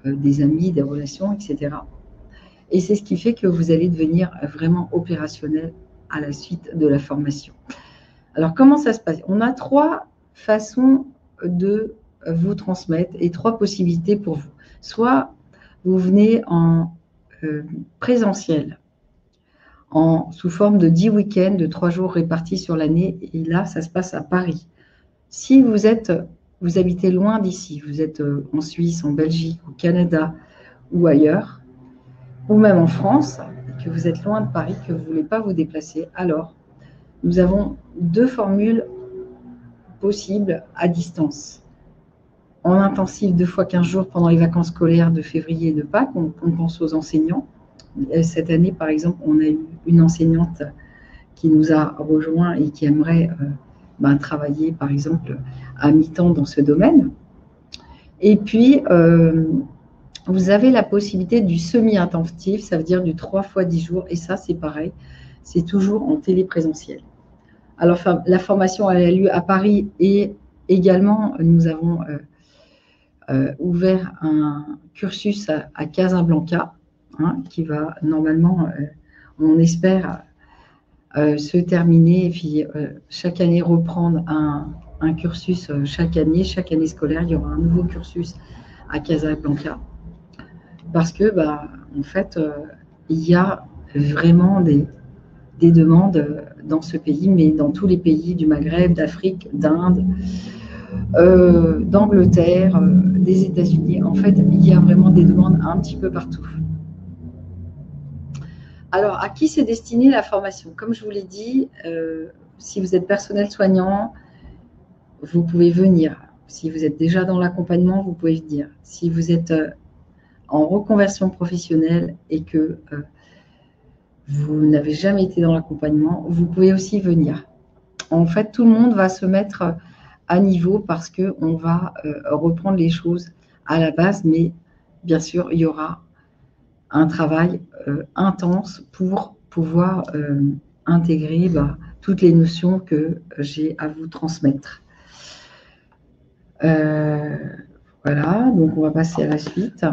des amis, des relations, etc. Et c'est ce qui fait que vous allez devenir vraiment opérationnel à la suite de la formation. Alors, comment ça se passe? On a 3 façons de vous transmettre et 3 possibilités pour vous. Soit vous venez en présentiel, sous forme de 10 week-ends de 3 jours répartis sur l'année. Et là, ça se passe à Paris. Si vous habitez loin d'ici, vous êtes en Suisse, en Belgique, au Canada ou ailleurs, ou même en France, que vous êtes loin de Paris, que vous ne voulez pas vous déplacer, alors nous avons 2 formules possibles à distance. En intensif 2 fois 15 jours pendant les vacances scolaires de février et de Pâques, on pense aux enseignants. Cette année, par exemple, on a eu une enseignante qui nous a rejoint et qui aimerait travailler, par exemple, à mi-temps dans ce domaine. Et puis, vous avez la possibilité du semi-intensif, ça veut dire du 3 fois 10 jours, et ça, c'est pareil, c'est toujours en téléprésentiel. Alors, la formation elle a lieu à Paris et également, nous avons ouvert un cursus à Casablanca, qui va normalement, on espère, se terminer et puis chaque année reprendre un cursus chaque année scolaire, il y aura un nouveau cursus à Casablanca. Parce que, en fait, il y a vraiment des demandes dans ce pays, mais dans tous les pays du Maghreb, d'Afrique, d'Inde, d'Angleterre, des États-Unis. En fait, il y a vraiment des demandes un petit peu partout. Alors, à qui c'est destiné la formation? Comme je vous l'ai dit, si vous êtes personnel soignant, vous pouvez venir. Si vous êtes déjà dans l'accompagnement, vous pouvez venir. Si vous êtes en reconversion professionnelle et que vous n'avez jamais été dans l'accompagnement, vous pouvez aussi venir. En fait, tout le monde va se mettre à niveau parce qu'on va reprendre les choses à la base, mais bien sûr, il y aura un travail intense pour pouvoir intégrer toutes les notions que j'ai à vous transmettre. Voilà, donc on va passer à la suite.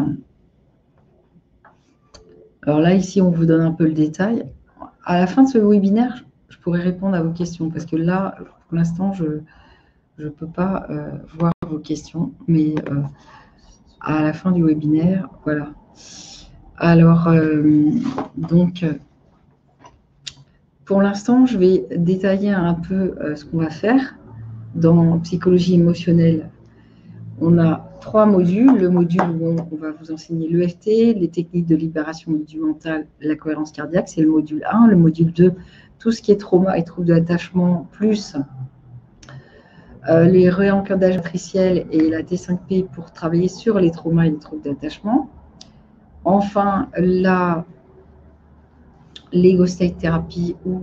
Alors là, ici, on vous donne un peu le détail. À la fin de ce webinaire, je pourrais répondre à vos questions parce que là, pour l'instant, je ne peux pas voir vos questions, mais à la fin du webinaire, voilà. Alors, donc, pour l'instant, je vais détailler un peu ce qu'on va faire. Dans psychologie émotionnelle, on a 3 modules. Le module où on va vous enseigner l'EFT, les techniques de libération du mental, la cohérence cardiaque, c'est le module 1. Le module 2, tout ce qui est trauma et troubles d'attachement, plus les réencodages matriciels et la T5P pour travailler sur les traumas et les troubles d'attachement. Enfin, l'ego state thérapie ou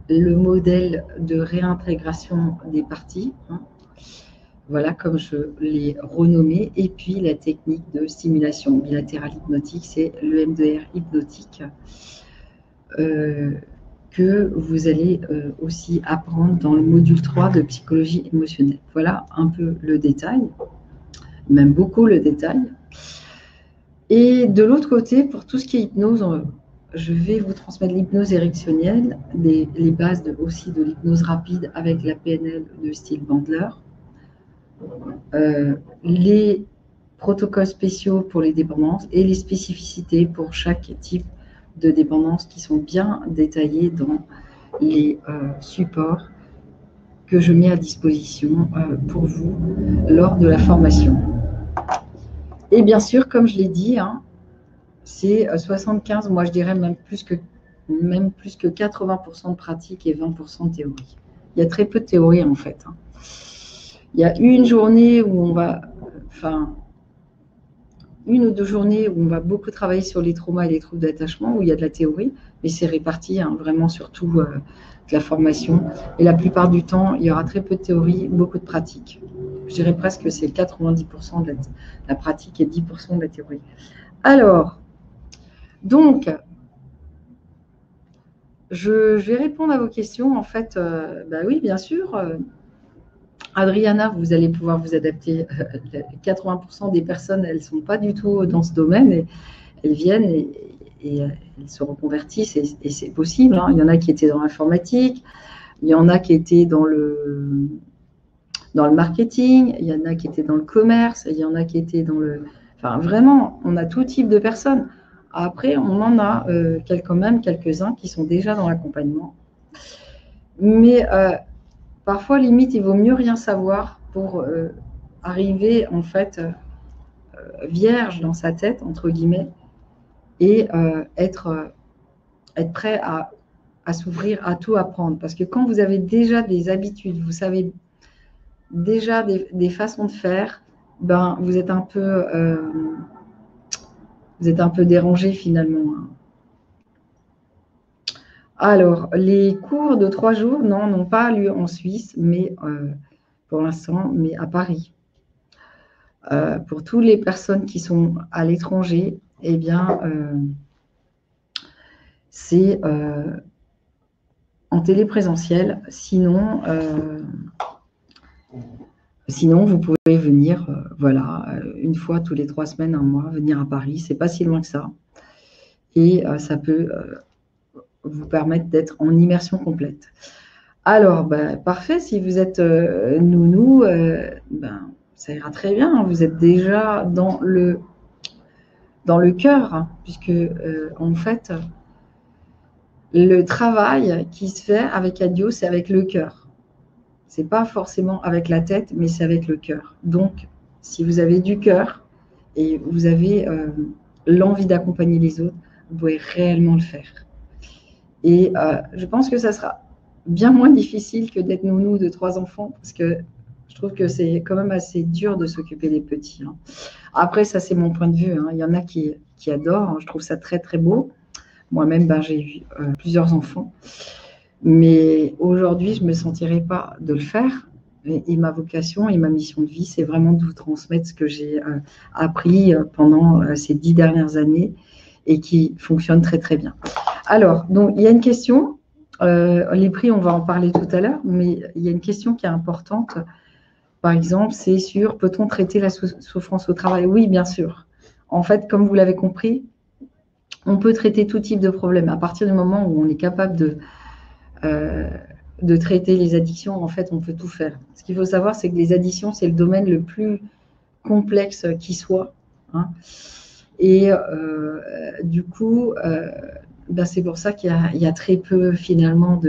le modèle de réintégration des parties, voilà comme je l'ai renommé, et puis la technique de stimulation bilatérale hypnotique, c'est le M2R hypnotique que vous allez aussi apprendre dans le module 3 de psychologie émotionnelle. Voilà un peu le détail, même beaucoup le détail. Et de l'autre côté, pour tout ce qui est hypnose, je vais vous transmettre l'hypnose érectionnelle, les bases aussi de l'hypnose rapide avec la PNL de style Bandler, les protocoles spéciaux pour les dépendances et les spécificités pour chaque type de dépendance qui sont bien détaillés dans les supports que je mets à disposition pour vous lors de la formation. Et bien sûr, comme je l'ai dit, c'est 75, moi je dirais même plus que 80% de pratique et 20% de théorie. Il y a très peu de théorie en fait. Il y a une journée où on va, une ou 2 journées où on va beaucoup travailler sur les traumas et les troubles d'attachement, où il y a de la théorie, mais c'est réparti vraiment sur toute la formation. Et la plupart du temps, il y aura très peu de théorie, beaucoup de pratique. Je dirais presque que c'est 90% de la pratique et 10% de la théorie. Alors, donc, je vais répondre à vos questions. En fait, oui, bien sûr. Adriana, vous allez pouvoir vous adapter. 80% des personnes, elles ne sont pas du tout dans ce domaine et elles viennent et elles se reconvertissent et c'est possible. Il y en a qui étaient dans l'informatique, il y en a qui étaient dans le marketing, il y en a qui étaient dans le commerce, il y en a qui étaient dans le... Enfin, vraiment, on a tout type de personnes. Après, on en a quand même quelques-uns qui sont déjà dans l'accompagnement. Mais parfois, limite, il vaut mieux rien savoir pour arriver, en fait, vierge dans sa tête, entre guillemets, et être prêt à s'ouvrir, à tout apprendre. Parce que quand vous avez déjà des habitudes, vous savez déjà des façons de faire, vous êtes un peu dérangé finalement. Alors, les cours de 3 jours, non, n'ont pas lieu en Suisse, mais pour l'instant, mais à Paris. Pour toutes les personnes qui sont à l'étranger, eh bien, c'est en téléprésentiel. Sinon, vous pouvez venir, une fois tous les 3 semaines, un mois, venir à Paris. C'est pas si loin que ça. Et ça peut vous permettre d'être en immersion complète. Alors, parfait. Si vous êtes nounou, ça ira très bien. Vous êtes déjà dans le cœur, puisque en fait, le travail qui se fait avec Adio, c'est avec le cœur. C'est pas forcément avec la tête, mais c'est avec le cœur. Donc, si vous avez du cœur et vous avez l'envie d'accompagner les autres, vous pouvez réellement le faire. Et je pense que ça sera bien moins difficile que d'être nounou de 3 enfants, parce que je trouve que c'est quand même assez dur de s'occuper des petits. Après, ça, c'est mon point de vue. Il y en a qui adorent. Je trouve ça très, très beau. Moi-même, j'ai eu plusieurs enfants. Mais aujourd'hui, je ne me sentirais pas de le faire. Et ma vocation et ma mission de vie, c'est vraiment de vous transmettre ce que j'ai appris pendant ces 10 dernières années et qui fonctionne très, très bien. Alors, donc, il y a une question. Les prix, on va en parler tout à l'heure, mais il y a une question qui est importante. Par exemple, c'est sur peut-on traiter la souffrance au travail? Oui, bien sûr. En fait, comme vous l'avez compris, on peut traiter tout type de problème. À partir du moment où on est capable de traiter les addictions, en fait, on peut tout faire. Ce qu'il faut savoir, c'est que les addictions, c'est le domaine le plus complexe qui soit. Hein. Et du coup, ben c'est pour ça qu'il y a très peu, finalement,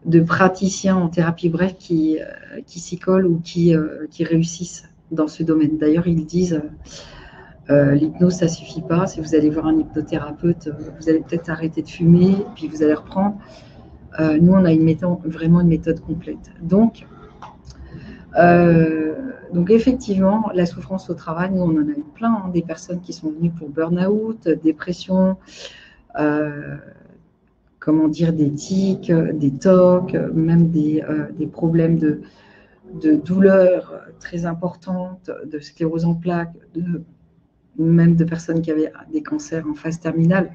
de praticiens en thérapie brève qui s'y collent ou qui réussissent dans ce domaine. D'ailleurs, ils disent l'hypnose, ça ne suffit pas. Si vous allez voir un hypnothérapeute, vous allez peut-être arrêter de fumer, puis vous allez reprendre. Nous, on a vraiment une méthode complète. Donc, effectivement, la souffrance au travail, nous, on en a eu plein, hein, des personnes qui sont venues pour burn-out, dépression, comment dire, des tics, des TOC, même des problèmes de douleurs très importantes, de sclérose en plaques, même de personnes qui avaient des cancers en phase terminale.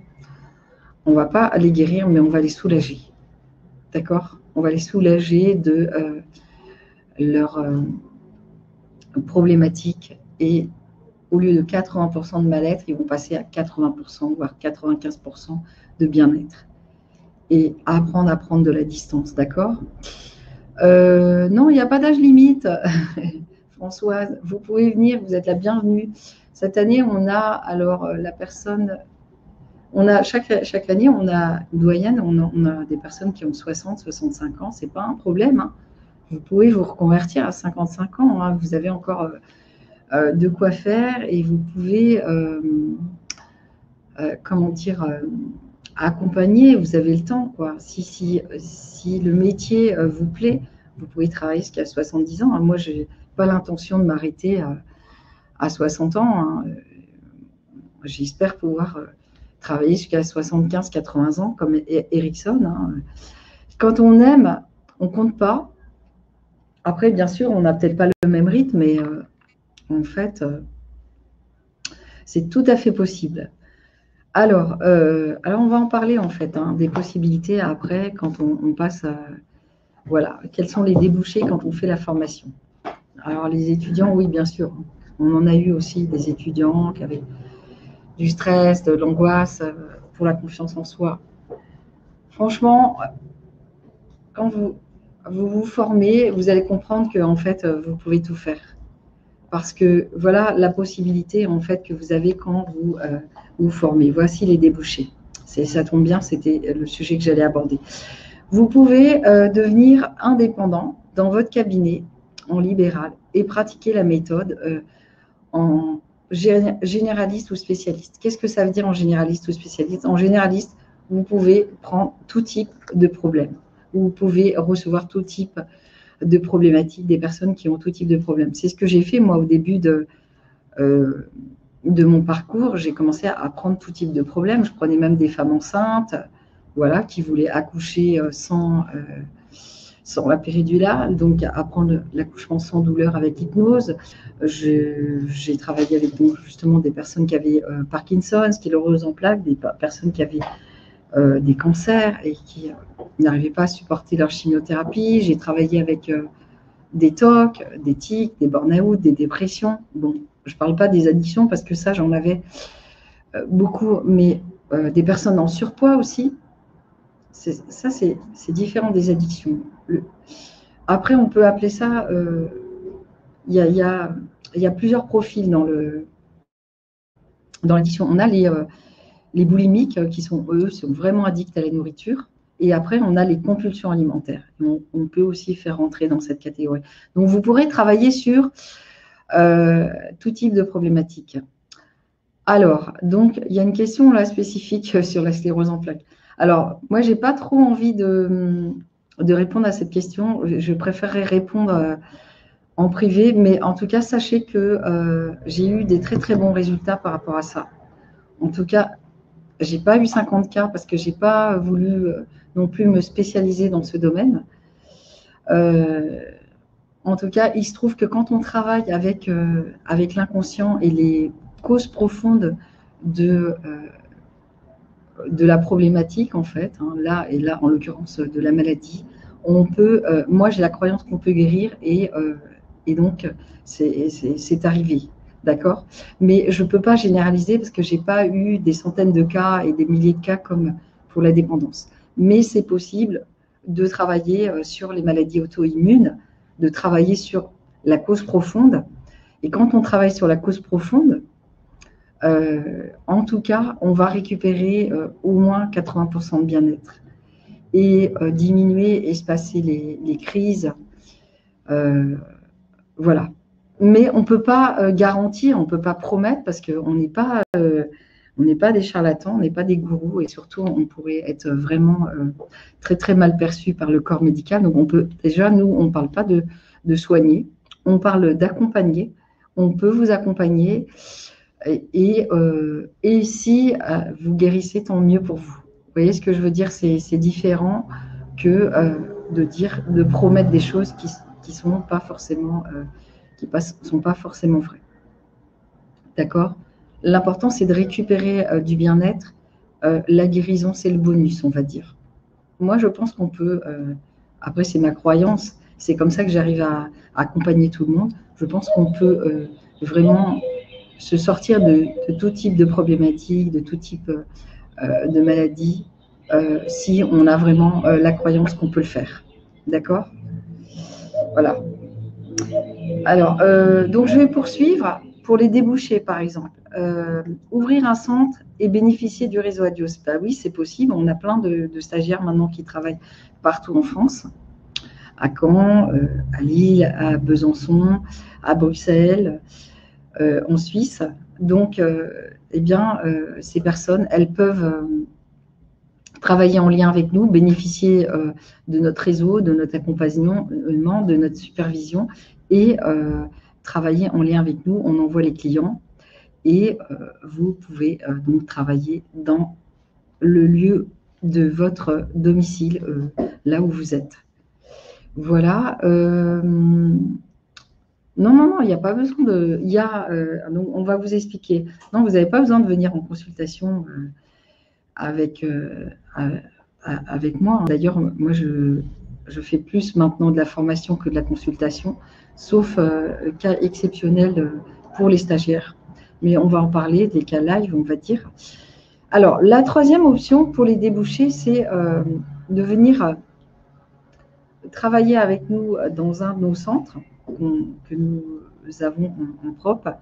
On ne va pas les guérir, mais on va les soulager. D'accord? On va les soulager de leurs problématiques. Et au lieu de 80% de mal-être, ils vont passer à 80%, voire 95% de bien-être. Et apprendre à prendre de la distance, d'accord? Non, il n'y a pas d'âge limite. Françoise, vous pouvez venir, vous êtes la bienvenue. Cette année, on a alors la personne, on a chaque année, on a une doyenne, on a des personnes qui ont 60, 65 ans, c'est pas un problème. Hein. Vous pouvez vous reconvertir à 55 ans, hein. Vous avez encore de quoi faire et vous pouvez, comment dire, accompagner, vous avez le temps, quoi. Si le métier vous plaît, vous pouvez travailler jusqu'à 70 ans. Hein. Moi, je n'ai pas l'intention de m'arrêter à 60 ans. Hein. J'espère pouvoir travailler jusqu'à 75-80 ans, comme Erickson. Hein. Quand on aime, on ne compte pas. Après, bien sûr, on n'a peut-être pas le même rythme, mais en fait, c'est tout à fait possible. Alors, on va en parler, en fait, hein, des possibilités après, quand on passe à… Voilà, quels sont les débouchés quand on fait la formation? Alors, les étudiants, oui, bien sûr. On en a eu aussi des étudiants qui avaient du stress, de l'angoisse pour la confiance en soi. Franchement, quand vous formez, vous allez comprendre que en fait, vous pouvez tout faire. Parce que voilà la possibilité en fait que vous avez quand vous vous formez. Voici les débouchés. Ça tombe bien, c'était le sujet que j'allais aborder. Vous pouvez devenir indépendant dans votre cabinet en libéral et pratiquer la méthode en généraliste ou spécialiste. Qu'est-ce que ça veut dire en généraliste ou spécialiste? En généraliste, vous pouvez prendre tout type de problème. Vous pouvez recevoir tout type de problématiques, des personnes qui ont tout type de problèmes. C'est ce que j'ai fait, moi, au début de mon parcours. J'ai commencé à prendre tout type de problèmes. Je prenais même des femmes enceintes, voilà, qui voulaient accoucher sans la péridurale, donc apprendre l'accouchement sans douleur avec l'hypnose. J'ai travaillé avec justement des personnes qui avaient Parkinson, sclérose en plaques, des personnes qui avaient des cancers et qui n'arrivaient pas à supporter leur chimiothérapie. J'ai travaillé avec des TOC, des tics, des burn-out, des dépressions. Bon, je ne parle pas des addictions parce que ça, j'en avais beaucoup, mais des personnes en surpoids aussi. Ça, c'est différent des addictions. Après, on peut appeler ça… Il y a plusieurs profils dans l'addiction. On a les boulimiques qui sont, eux, sont vraiment addicts à la nourriture. Et après, on a les compulsions alimentaires. On peut aussi faire rentrer dans cette catégorie. Donc, vous pourrez travailler sur tout type de problématiques. Alors, donc, il y a une question là spécifique sur la sclérose en plaques. Alors, moi, je n'ai pas trop envie de répondre à cette question. Je préférerais répondre en privé, mais en tout cas, sachez que j'ai eu des très, très bons résultats par rapport à ça. En tout cas, je n'ai pas eu 50 cas parce que je n'ai pas voulu non plus me spécialiser dans ce domaine. En tout cas, il se trouve que quand on travaille avec l'inconscient et les causes profondes de la problématique, en fait, hein, là, en l'occurrence de la maladie, on peut, moi j'ai la croyance qu'on peut guérir et donc c'est arrivé. d'accord? Mais je ne peux pas généraliser parce que je n'ai pas eu des centaines de cas et des milliers de cas comme pour la dépendance. Mais c'est possible de travailler sur les maladies auto-immunes, de travailler sur la cause profonde. Et quand on travaille sur la cause profonde, en tout cas, on va récupérer au moins 80% de bien-être et diminuer, espacer les crises. Voilà. Mais on ne peut pas garantir, on ne peut pas promettre parce qu'on n'est pas, des charlatans, on n'est pas des gourous et surtout, on pourrait être vraiment très, très mal perçu par le corps médical. Donc, déjà, nous, on ne parle pas de soigner, on parle d'accompagner. On peut vous accompagner et si vous guérissez, tant mieux pour vous. Vous voyez ce que je veux dire? C'est différent que de promettre des choses qui ne sont pas forcément vraies. D'accord? L'important, c'est de récupérer du bien-être. La guérison, c'est le bonus, on va dire. Moi, je pense qu'on peut, après, c'est ma croyance, c'est comme ça que j'arrive à accompagner tout le monde. Je pense qu'on peut vraiment se sortir de tout type de problématiques, de tout type de maladies, si on a vraiment la croyance qu'on peut le faire. D'accord? Voilà. Alors, donc je vais poursuivre pour les débouchés, par exemple. Ouvrir un centre et bénéficier du réseau Adios. Bah oui, c'est possible. On a plein de stagiaires maintenant qui travaillent partout en France, à Caen, à Lille, à Besançon, à Bruxelles, en Suisse. Donc, ces personnes, elles peuvent travailler en lien avec nous, bénéficier de notre réseau, de notre accompagnement, de notre supervision et travailler en lien avec nous. On envoie les clients et vous pouvez donc travailler dans le lieu de votre domicile, là où vous êtes. Voilà. Non, il n'y a pas besoin de… donc on va vous expliquer. Non, vous n'avez pas besoin de venir en consultation avec moi. D'ailleurs, moi, je fais plus maintenant de la formation que de la consultation, sauf cas exceptionnels pour les stagiaires. Mais on va en parler, des cas live, on va dire. Alors, la troisième option pour les débouchés, c'est de venir travailler avec nous dans un de nos centres que nous avons en propre,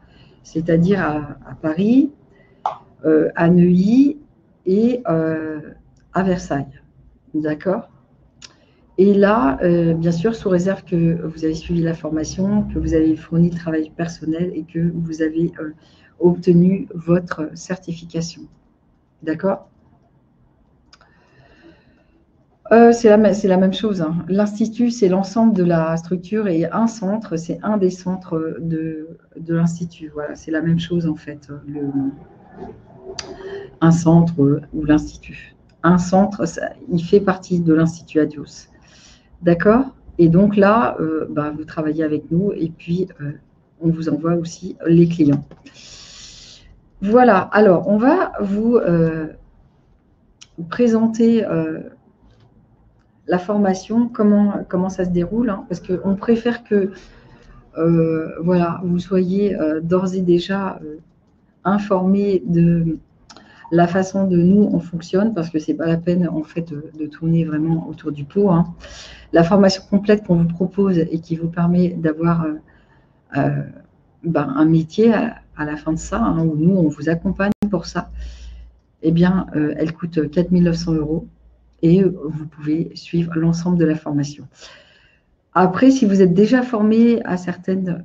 c'est-à-dire à Paris, à Neuilly et à Versailles. D'accord? Et là, bien sûr, sous réserve que vous avez suivi la formation, que vous avez fourni le travail personnel et que vous avez obtenu votre certification. D'accord? C'est la même chose. Hein. L'Institut, c'est l'ensemble de la structure et un centre, c'est un des centres de l'Institut. Voilà, c'est la même chose en fait, un centre ou l'Institut. Un centre, il fait partie de l'Institut Adios. D'accord? Et donc là, vous travaillez avec nous et puis on vous envoie aussi les clients. Voilà, alors on va vous présenter la formation, comment ça se déroule, hein, parce qu'on préfère que vous soyez d'ores et déjà informés de la façon de nous on fonctionne, parce que ce n'est pas la peine en fait de tourner vraiment autour du pot. Hein. La formation complète qu'on vous propose et qui vous permet d'avoir un métier à la fin de ça, hein, où nous on vous accompagne pour ça, eh bien elle coûte 4 900 € et vous pouvez suivre l'ensemble de la formation. Après, si vous êtes déjà formé à certaines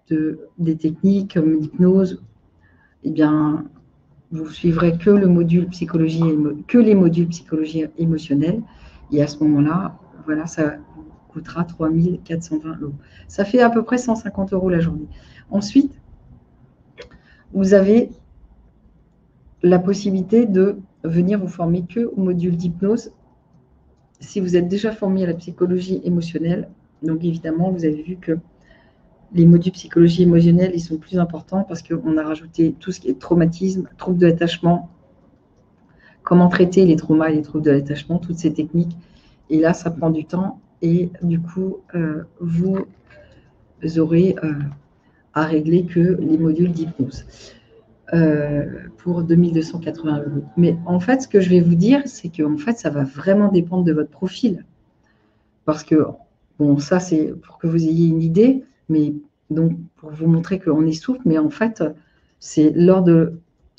des techniques comme l'hypnose, eh bien, vous suivrez que le module psychologie, que les modules psychologie émotionnelle. Et à ce moment-là, voilà, ça vous coûtera 3 420 €. Ça fait à peu près 150 € la journée. Ensuite, vous avez la possibilité de venir vous former que au module d'hypnose si vous êtes déjà formé à la psychologie émotionnelle. Donc évidemment, vous avez vu que les modules psychologie émotionnelle, ils sont plus importants parce qu'on a rajouté tout ce qui est traumatisme, troubles de l'attachement, comment traiter les traumas et les troubles de l'attachement, toutes ces techniques. Et là, ça prend du temps et du coup, vous aurez à régler que les modules d'hypnose pour 2280 €. Mais en fait, ce que je vais vous dire, c'est que en fait, ça va vraiment dépendre de votre profil. Parce que, bon, ça, c'est pour que vous ayez une idée, mais donc pour vous montrer qu'on est souple, mais en fait, c'est lors de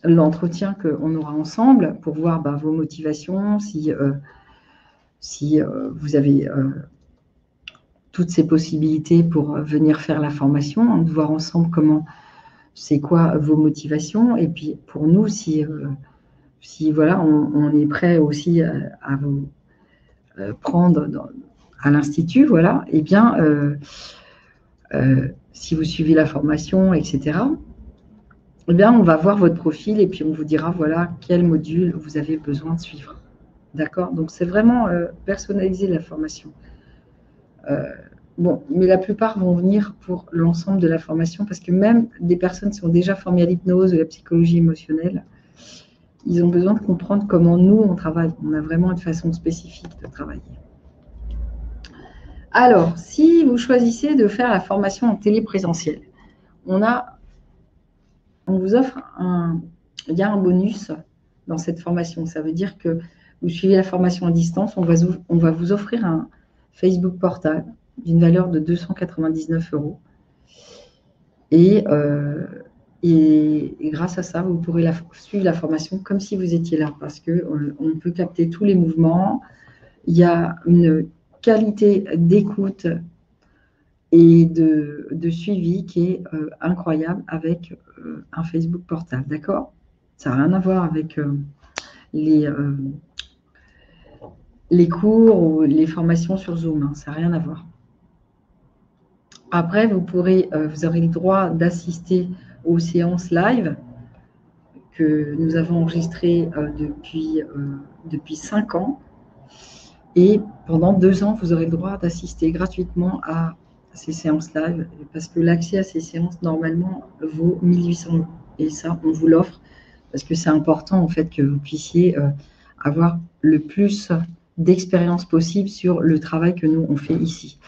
l'entretien qu'on aura ensemble pour voir vos motivations, si vous avez toutes ces possibilités pour venir faire la formation, de voir ensemble comment, c'est quoi vos motivations, et puis pour nous, si voilà, on est prêt aussi à vous prendre à l'Institut, voilà, et bien, si vous suivez la formation, etc., eh bien, on va voir votre profil et puis on vous dira, voilà, quel module vous avez besoin de suivre. D'accord? Donc, c'est vraiment personnalisé la formation. Bon, mais la plupart vont venir pour l'ensemble de la formation parce que même des personnes qui sont déjà formées à l'hypnose ou à la psychologie émotionnelle, ils ont besoin de comprendre comment nous, on travaille. On a vraiment une façon spécifique de travailler. Alors, si vous choisissez de faire la formation en téléprésentiel, on vous offre il y a un bonus dans cette formation. Ça veut dire que vous suivez la formation à distance, on va vous offrir un Facebook portal d'une valeur de 299 €. Et grâce à ça, vous pourrez suivre la formation comme si vous étiez là, parce qu'on peut capter tous les mouvements. Il y a une qualité d'écoute et de suivi qui est incroyable avec un Facebook portal, d'accord? Ça n'a rien à voir avec les cours ou les formations sur Zoom, hein, ça n'a rien à voir. Après, vous aurez le droit d'assister aux séances live que nous avons enregistrées depuis 5 ans. Et pendant 2 ans, vous aurez le droit d'assister gratuitement à ces séances live, parce que l'accès à ces séances, normalement, vaut 1 800 €. Et ça, on vous l'offre, parce que c'est important, en fait, que vous puissiez avoir le plus d'expérience possible sur le travail que nous, on fait ici.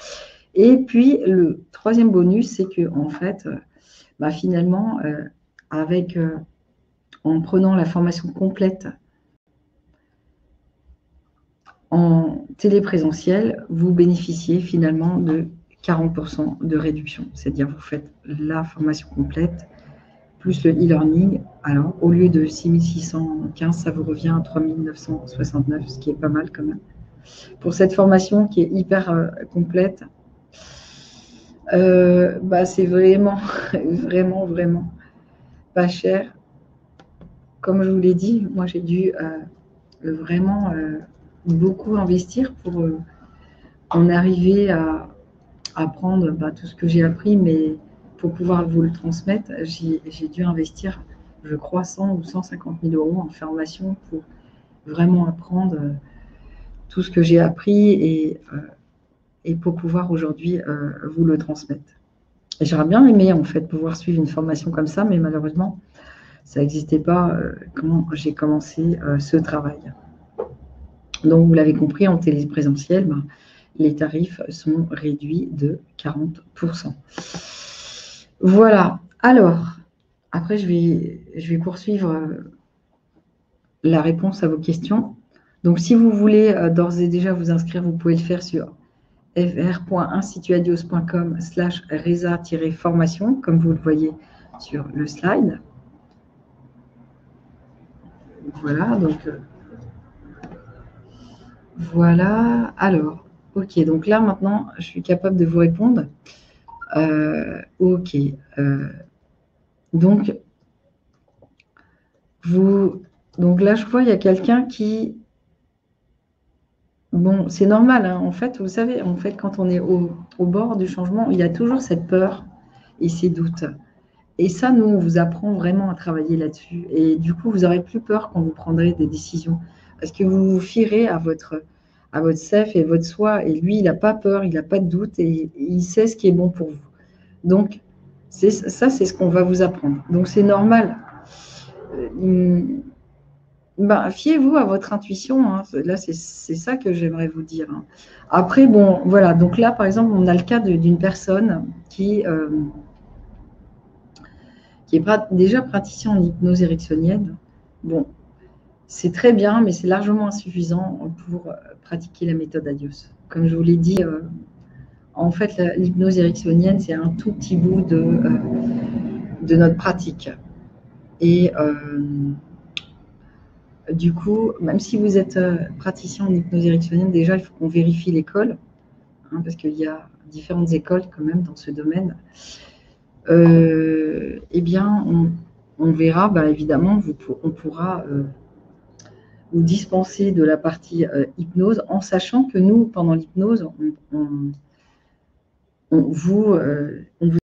Et puis, le troisième bonus, c'est que, en fait, finalement, en prenant la formation complète en téléprésentiel, vous bénéficiez finalement de 40% de réduction. C'est-à-dire, vous faites la formation complète plus le e-learning. Alors, au lieu de 6 615, ça vous revient à 3 969, ce qui est pas mal quand même. Pour cette formation qui est hyper complète, c'est vraiment, vraiment, vraiment pas cher. Comme je vous l'ai dit, moi, j'ai dû vraiment beaucoup investir pour en arriver à apprendre tout ce que j'ai appris, mais pour pouvoir vous le transmettre, j'ai dû investir, je crois, 100 ou 150 000 € en formation pour vraiment apprendre tout ce que j'ai appris et pour pouvoir aujourd'hui vous le transmettre. Et j'aurais bien aimé, en fait, pouvoir suivre une formation comme ça, mais malheureusement, ça n'existait pas quand j'ai commencé ce travail. Donc, vous l'avez compris, en téléprésentiel, les tarifs sont réduits de 40%. Voilà. Alors, après, je vais poursuivre la réponse à vos questions. Donc, si vous voulez d'ores et déjà vous inscrire, vous pouvez le faire sur fr.institutadios.com/reza-formation, comme vous le voyez sur le slide. Voilà, donc voilà. Alors, ok, donc là maintenant, je suis capable de vous répondre. Ok. Donc là, je vois, il y a quelqu'un qui... Bon, c'est normal, hein. En fait, vous savez, quand on est au bord du changement, il y a toujours cette peur et ces doutes. Et ça, nous, on vous apprend vraiment à travailler là-dessus. Et du coup, vous n'aurez plus peur quand vous prendrez des décisions. Parce que vous vous fierez à votre self et votre soi. Et lui, il n'a pas peur, il n'a pas de doute et il sait ce qui est bon pour vous. Donc, ça, c'est ce qu'on va vous apprendre. Donc, c'est normal. Fiez-vous à votre intuition. Hein. Là, c'est ça que j'aimerais vous dire. Hein. Après, bon, voilà. Donc là, par exemple, on a le cas d'une personne qui qui est déjà praticien en hypnose ericksonienne, bon, c'est très bien, mais c'est largement insuffisant pour pratiquer la méthode Adios. Comme je vous l'ai dit, en fait, l'hypnose ericksonienne, c'est un tout petit bout de notre pratique. Et du coup, même si vous êtes praticien en hypnose ericksonienne, déjà, il faut qu'on vérifie l'école, hein, parce qu'il y a différentes écoles quand même dans ce domaine. Eh bien, on verra, évidemment, on pourra vous dispenser de la partie hypnose, en sachant que nous, pendant l'hypnose, on vous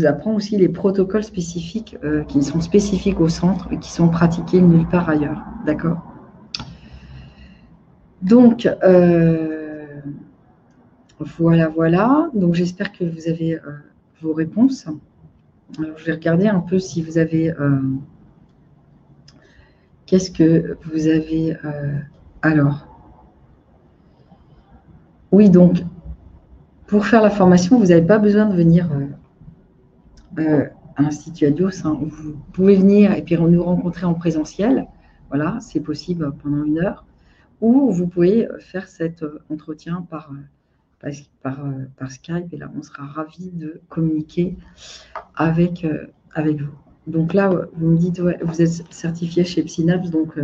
apprend aussi les protocoles spécifiques qui sont spécifiques au centre et qui sont pratiqués nulle part ailleurs. D'accord ? Donc, voilà. Donc, j'espère que vous avez vos réponses. Alors, je vais regarder un peu si vous avez... Qu'est-ce que vous avez... alors, oui, donc, pour faire la formation, vous n'avez pas besoin de venir à l'Institut Adios. Hein. Vous pouvez venir et puis nous rencontrer en présentiel. Voilà, c'est possible pendant 1 heure. Ou vous pouvez faire cet entretien par Skype. Et là, on sera ravis de communiquer avec vous. Donc là, vous me dites, ouais, vous êtes certifié chez Psynaps, donc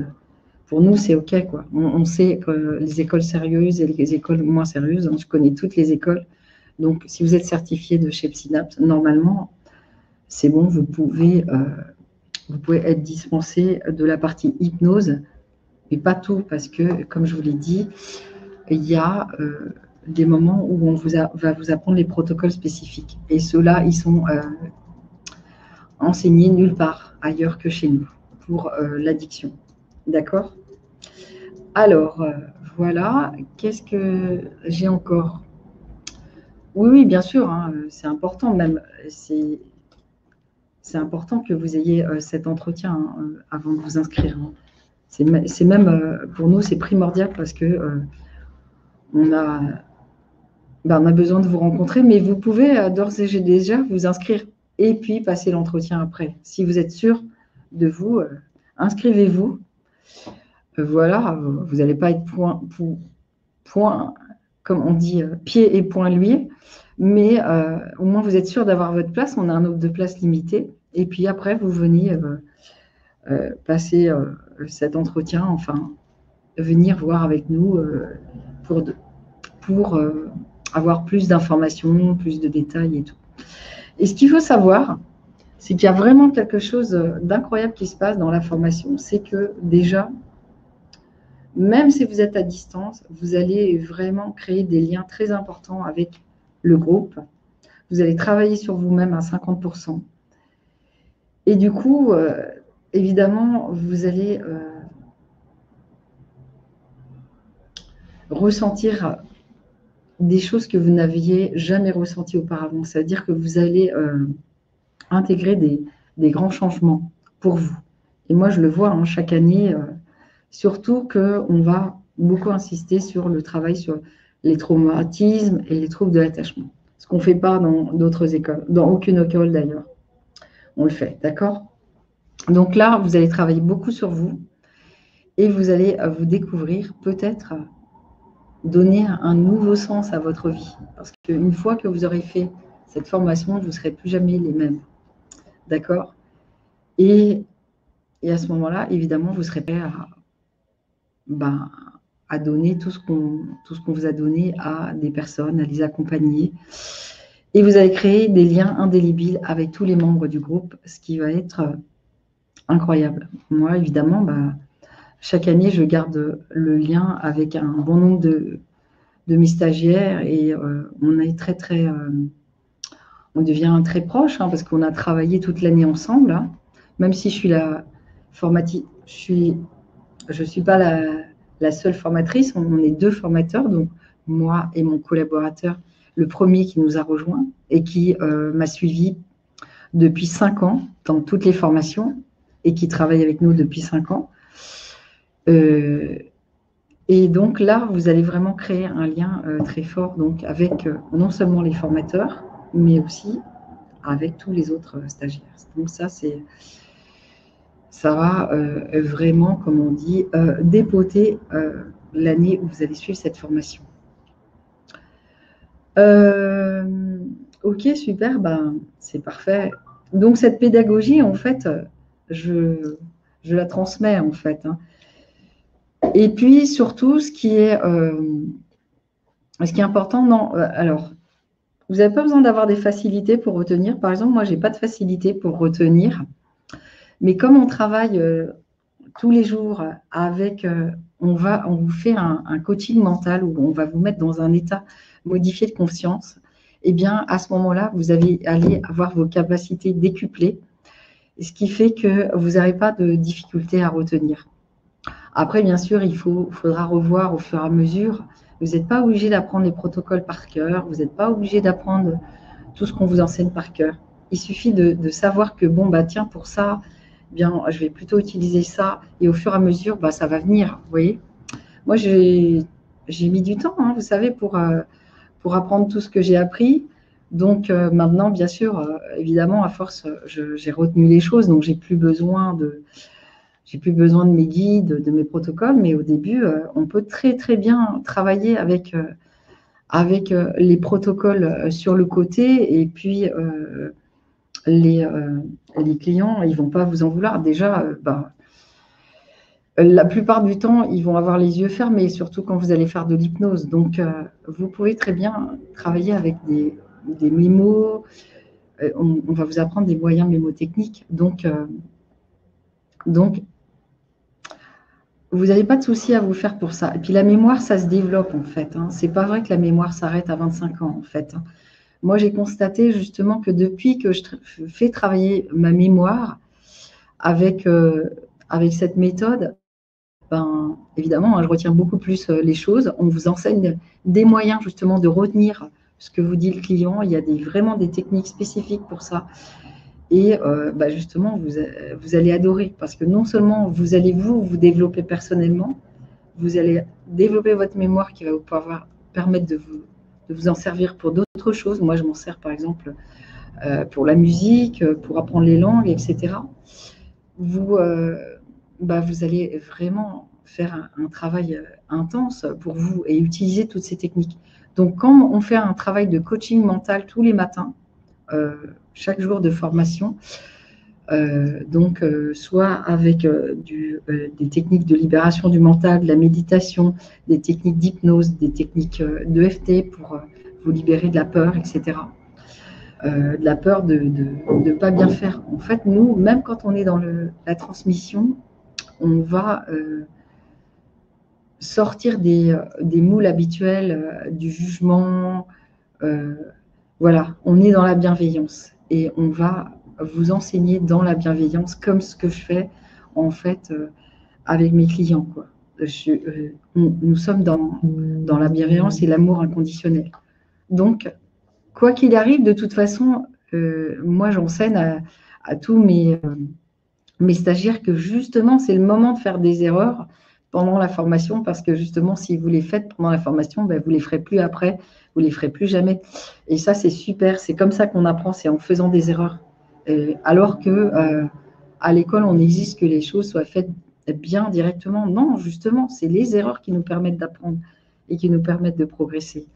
pour nous, c'est OK, quoi. On sait que les écoles sérieuses et les écoles moins sérieuses, hein, je connais toutes les écoles. Donc, si vous êtes certifié de chez Psynaps, normalement, c'est bon, vous pouvez être dispensé de la partie hypnose, mais pas tout, parce que, comme je vous l'ai dit, il y a des moments où on va vous apprendre les protocoles spécifiques. Et ceux-là, ils sont enseignés nulle part ailleurs que chez nous pour l'addiction. D'accord ? Alors, voilà. Qu'est-ce que j'ai encore ? Oui, bien sûr, hein, c'est important même. C'est important que vous ayez cet entretien hein, avant de vous inscrire. Hein. C'est même, pour nous, c'est primordial parce que on a besoin de vous rencontrer, mais vous pouvez d'ores et déjà vous inscrire et puis passer l'entretien après. Si vous êtes sûr de vous, inscrivez-vous. Voilà, vous n'allez pas être point, comme on dit, pied et point liés, mais au moins vous êtes sûr d'avoir votre place. On a un nombre de places limité. Et puis après, vous venez passer cet entretien, enfin, venir voir avec nous pour avoir plus d'informations, plus de détails et tout. Et ce qu'il faut savoir, c'est qu'il y a vraiment quelque chose d'incroyable qui se passe dans la formation. C'est que déjà, même si vous êtes à distance, vous allez vraiment créer des liens très importants avec le groupe. Vous allez travailler sur vous-même à 50%. Et du coup, évidemment, vous allez ressentir des choses que vous n'aviez jamais ressenties auparavant. C'est-à-dire que vous allez intégrer des grands changements pour vous. Et moi, je le vois hein, chaque année, surtout qu'on va beaucoup insister sur le travail sur les traumatismes et les troubles de l'attachement. Ce qu'on ne fait pas dans d'autres écoles, dans aucune école d'ailleurs. On le fait, d'accord ? Donc là, vous allez travailler beaucoup sur vous et vous allez vous découvrir, peut-être donner un nouveau sens à votre vie. Parce qu'une fois que vous aurez fait cette formation, vous ne serez plus jamais les mêmes. D'accord ? Et à ce moment-là, évidemment, vous serez prêt à donner tout ce qu'on vous a donné à des personnes, à les accompagner. Et vous allez créer des liens indélébiles avec tous les membres du groupe, ce qui va être incroyable. Moi, évidemment, chaque année, je garde le lien avec un bon nombre de mes stagiaires et on est on devient très proche hein, parce qu'on a travaillé toute l'année ensemble. Hein. Même si je suis je suis pas la seule formatrice, on est 2 formateurs, donc moi et mon collaborateur, le premier qui nous a rejoint et qui m'a suivi depuis 5 ans dans toutes les formations et qui travaille avec nous depuis 5 ans. Et donc là, vous allez vraiment créer un lien très fort donc, avec non seulement les formateurs, mais aussi avec tous les autres stagiaires. Donc ça, c'est ça va vraiment, comme on dit, dépoter l'année où vous allez suivre cette formation. Ok, super, ben, c'est parfait. Donc, cette pédagogie, en fait, je la transmets, en fait. Hein. Et puis, surtout, ce qui est important, non, alors, vous n'avez pas besoin d'avoir des facilités pour retenir. Par exemple, moi, je n'ai pas de facilité pour retenir. Mais comme on travaille tous les jours avec, on vous fait un coaching mental où on va vous mettre dans un état modifié de conscience, eh bien, à ce moment-là, vous allez avoir vos capacités décuplées, ce qui fait que vous n'aurez pas de difficulté à retenir. Après, bien sûr, faudra revoir au fur et à mesure. Vous n'êtes pas obligé d'apprendre les protocoles par cœur, vous n'êtes pas obligé d'apprendre tout ce qu'on vous enseigne par cœur. Il suffit de savoir que, bon, bah tiens, pour ça, bien, je vais plutôt utiliser ça, et au fur et à mesure, bah, ça va venir, vous voyez. Moi, j'ai mis du temps, hein, vous savez, pour apprendre tout ce que j'ai appris. Donc, maintenant, bien sûr, évidemment, à force, j'ai retenu les choses, donc j'ai plus besoin de mes guides, de mes protocoles, mais au début, on peut très, très bien travailler avec les protocoles sur le côté, et puis les clients, ils ne vont pas vous en vouloir. Déjà, la plupart du temps, ils vont avoir les yeux fermés, surtout quand vous allez faire de l'hypnose. Donc, vous pouvez très bien travailler avec des mémos. On va vous apprendre des moyens mémotechniques. Donc, vous n'avez pas de souci à vous faire pour ça. Et puis, la mémoire, ça se développe, en fait. Hein. Ce n'est pas vrai que la mémoire s'arrête à 25 ans, en fait. Hein. Moi, j'ai constaté justement que depuis que je fais travailler ma mémoire avec cette méthode, ben, évidemment, hein, je retiens beaucoup plus les choses. On vous enseigne des moyens justement de retenir ce que vous dit le client. Il y a vraiment des techniques spécifiques pour ça. Et justement, vous allez adorer parce que non seulement vous allez vous développer personnellement, vous allez développer votre mémoire qui va vous permettre de vous en servir pour d'autres choses. Moi, je m'en sers par exemple pour la musique, pour apprendre les langues, etc. Vous allez vraiment faire un travail intense pour vous et utiliser toutes ces techniques. Donc, quand on fait un travail de coaching mental tous les matins, chaque jour de formation, soit avec des techniques de libération du mental, de la méditation, des techniques d'hypnose, des techniques d'EFT pour vous libérer de la peur, etc. De la peur de ne pas bien faire. En fait, nous, même quand on est dans la transmission, on va sortir des moules habituels, du jugement. Voilà, on est dans la bienveillance et on va vous enseigner dans la bienveillance comme ce que je fais en fait avec mes clients. Quoi. Nous sommes dans la bienveillance et l'amour inconditionnel. Donc, quoi qu'il arrive, de toute façon, moi j'enseigne à tous mes stagiaires que justement c'est le moment de faire des erreurs pendant la formation parce que justement si vous les faites pendant la formation, ben, vous ne les ferez plus après, vous ne les ferez plus jamais. Et ça c'est super, c'est comme ça qu'on apprend, c'est en faisant des erreurs. Alors que à l'école on exige que les choses soient faites bien directement. Non, justement, c'est les erreurs qui nous permettent d'apprendre et qui nous permettent de progresser.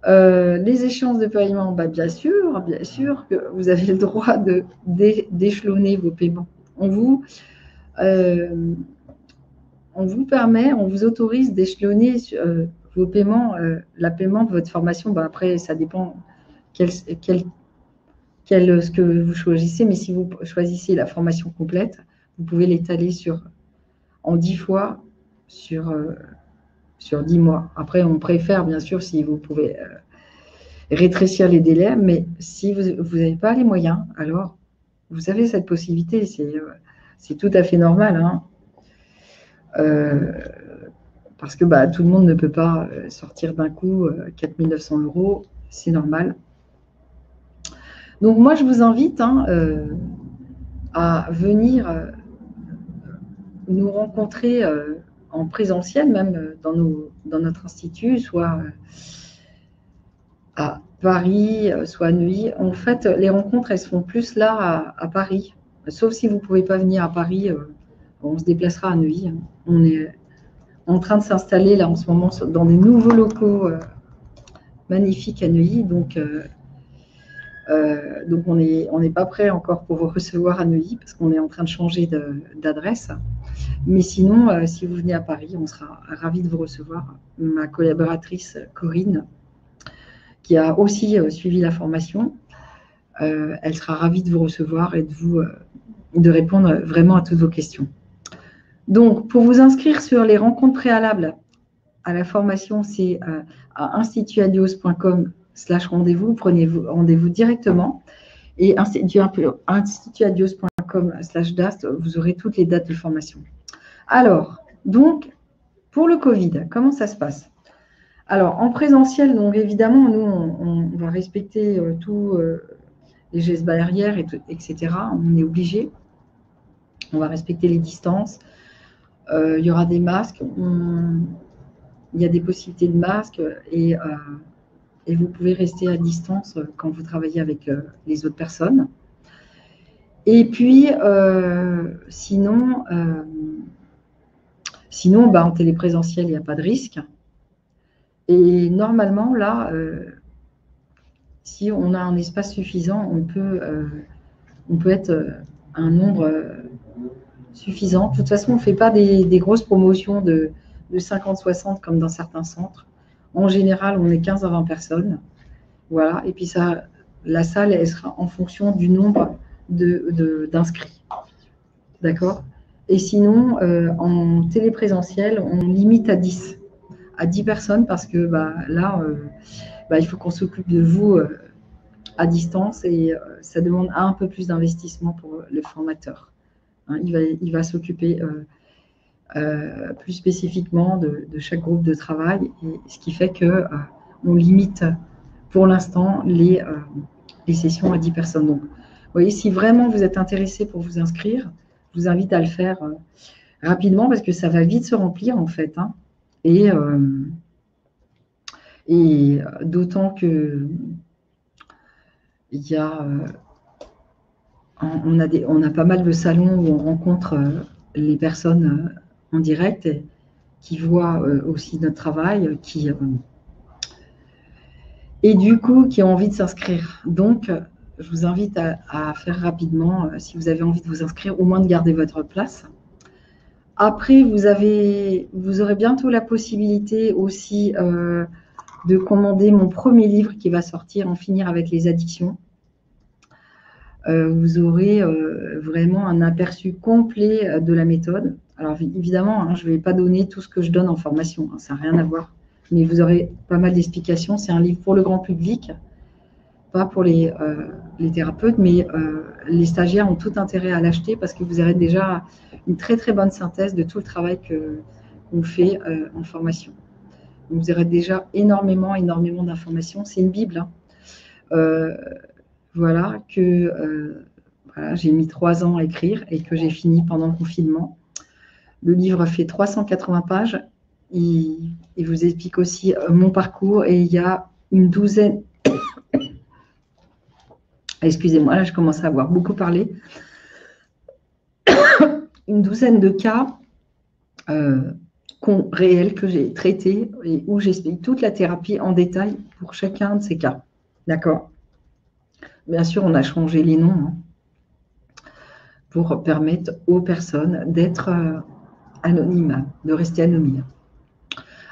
Les échéances de paiement, bah, bien sûr que vous avez le droit d'échelonner vos paiements. On vous permet, on vous autorise d'échelonner vos paiements, la paiement de votre formation. Bah, après, ça dépend ce que vous choisissez, mais si vous choisissez la formation complète, vous pouvez l'étaler en 10 fois sur 10 mois. Après, on préfère, bien sûr, si vous pouvez rétrécir les délais, mais si vous n'avez pas les moyens, alors vous avez cette possibilité, c'est tout à fait normal. Hein. Parce que tout le monde ne peut pas sortir d'un coup 4 900 €, c'est normal. Donc moi, je vous invite à venir nous rencontrer en présentiel, même dans notre institut, soit à Paris, soit à Neuilly. En fait, les rencontres, elles se font plus là à Paris. sauf si vous ne pouvez pas venir à Paris, on se déplacera à Neuilly. On est en train de s'installer là en ce moment dans des nouveaux locaux magnifiques à Neuilly. Donc on n'est pas prêt encore pour vous recevoir à Neuilly parce qu'on est en train de changer d'adresse. Mais sinon, si vous venez à Paris, on sera ravis de vous recevoir. Ma collaboratrice Corinne, qui a aussi suivi la formation, elle sera ravie de vous recevoir et de répondre vraiment à toutes vos questions. Donc, pour vous inscrire sur les rencontres préalables à la formation, c'est à institutadios.com/rendez-vous. Prenez rendez-vous directement. Et institutadios.com/dast, vous aurez toutes les dates de formation. Alors, donc, pour le Covid, comment ça se passe? Alors, en présentiel, donc évidemment, nous, on va respecter tous les gestes barrières, etc. On est obligé. On va respecter les distances. Il y aura des masques. Il y a des possibilités de masques et vous pouvez rester à distance quand vous travaillez avec les autres personnes. Et puis, sinon, en téléprésentiel, il n'y a pas de risque. Et normalement, là, si on a un espace suffisant, on peut être un nombre suffisant. De toute façon, on ne fait pas des grosses promotions de 50-60 comme dans certains centres. En général, on est 15 à 20 personnes. Voilà. Et puis, la salle, elle sera en fonction du nombre d'inscrits. D'accord? Et sinon, en téléprésentiel, on limite à 10 personnes parce que là, il faut qu'on s'occupe de vous à distance et ça demande un peu plus d'investissement pour le formateur. Hein, il va s'occuper plus spécifiquement de chaque groupe de travail, et ce qui fait qu'on limite pour l'instant les sessions à 10 personnes. Donc, vous voyez, si vraiment vous êtes intéressé pour vous inscrire, je vous invite à le faire rapidement parce que ça va vite se remplir en fait. Hein, et d'autant que on a pas mal de salons où on rencontre les personnes en direct qui voient aussi notre travail, et du coup qui ont envie de s'inscrire. Donc, je vous invite à faire rapidement, si vous avez envie de vous inscrire, au moins de garder votre place. Après, vous aurez bientôt la possibilité aussi de commander mon premier livre qui va sortir, En finir avec les addictions. Vous aurez vraiment un aperçu complet de la méthode. Alors évidemment, hein, je ne vais pas donner tout ce que je donne en formation, hein, ça n'a rien à voir. Mais vous aurez pas mal d'explications. C'est un livre pour le grand public, pas pour les thérapeutes, mais les stagiaires ont tout intérêt à l'acheter parce que vous aurez déjà une très très bonne synthèse de tout le travail qu'on fait en formation. Vous aurez déjà énormément d'informations. C'est une Bible. Hein. Voilà, j'ai mis 3 ans à écrire et que j'ai fini pendant le confinement. Le livre fait 380 pages. Il vous explique aussi mon parcours et il y a une douzaine... Excusez-moi, là je commence à avoir beaucoup parlé. Une douzaine de cas réels que j'ai traités et où j'explique toute la thérapie en détail pour chacun de ces cas. D'accord ? Bien sûr, on a changé les noms hein, pour permettre aux personnes d'être anonymes, de rester anonymes.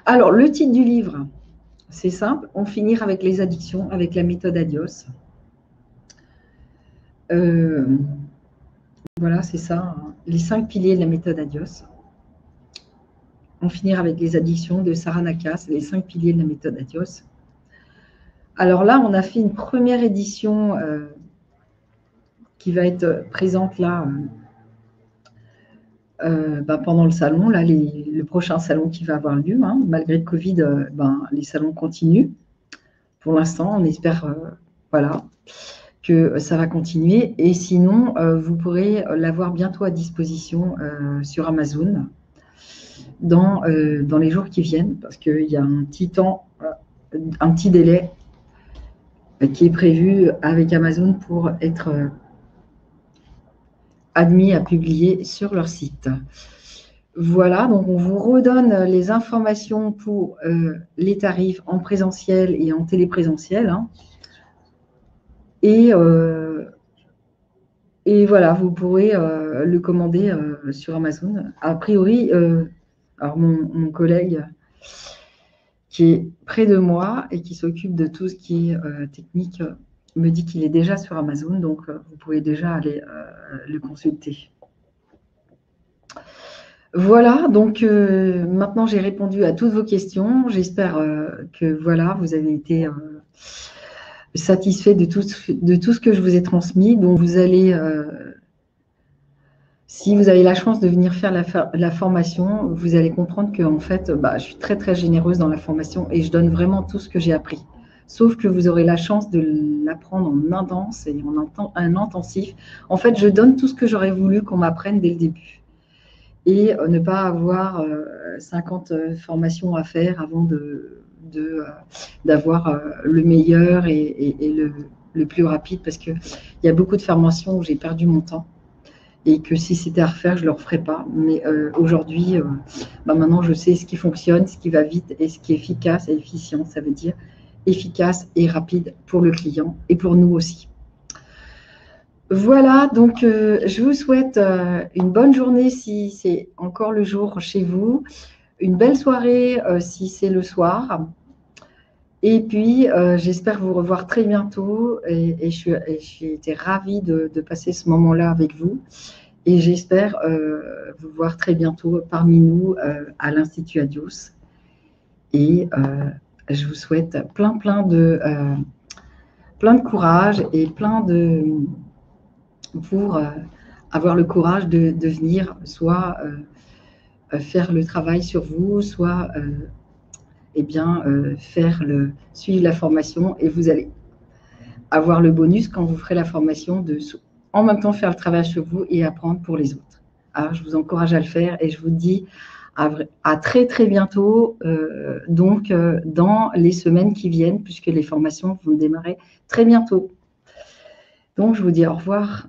Alors, le titre du livre, c'est simple, En finir avec les addictions avec la méthode Adios. Voilà, c'est ça, hein, les 5 piliers de la méthode Adios. En finir avec les addictions de Sarah Nakas, les 5 piliers de la méthode Adios. Alors là, on a fait une première édition qui va être présente là pendant le salon. Là, le prochain salon qui va avoir lieu. Hein, malgré le Covid, les salons continuent. Pour l'instant, on espère que ça va continuer. Et sinon, vous pourrez l'avoir bientôt à disposition sur Amazon dans les jours qui viennent parce qu'il y a un petit temps, un petit délai qui est prévu avec Amazon pour être admis à publier sur leur site. Voilà, donc on vous redonne les informations pour les tarifs en présentiel et en téléprésentiel. Hein. Et voilà, vous pourrez le commander sur Amazon. A priori, alors mon collègue qui est près de moi et qui s'occupe de tout ce qui est technique me dit qu'il est déjà sur Amazon, donc vous pouvez déjà aller le consulter. Voilà, donc maintenant j'ai répondu à toutes vos questions. J'espère que voilà, vous avez été satisfait de tout ce que je vous ai transmis. Donc vous allez, si vous avez la chance de venir faire la formation, vous allez comprendre que en fait, je suis très très généreuse dans la formation et je donne vraiment tout ce que j'ai appris. Sauf que vous aurez la chance de l'apprendre en intense et en intensif. En fait, je donne tout ce que j'aurais voulu qu'on m'apprenne dès le début. Et ne pas avoir 50 formations à faire avant d'avoir le meilleur et le plus rapide, parce qu'il y a beaucoup de formations où j'ai perdu mon temps et que si c'était à refaire, je ne le referais pas. Mais aujourd'hui, maintenant, je sais ce qui fonctionne, ce qui va vite et ce qui est efficace et efficient. Ça veut dire efficace et rapide pour le client et pour nous aussi. Voilà, donc je vous souhaite une bonne journée si c'est encore le jour chez vous, une belle soirée si c'est le soir. Et puis, j'espère vous revoir très bientôt et j'ai été ravie de passer ce moment-là avec vous. Et j'espère vous voir très bientôt parmi nous à l'Institut Adios. Et je vous souhaite plein de courage et pour avoir le courage de venir soit faire le travail sur vous, soit suivre la formation, et vous allez avoir le bonus quand vous ferez la formation de en même temps faire le travail sur vous et apprendre pour les autres. Alors, je vous encourage à le faire et je vous dis à très très bientôt, dans les semaines qui viennent, puisque les formations vont démarrer très bientôt. Donc, je vous dis au revoir.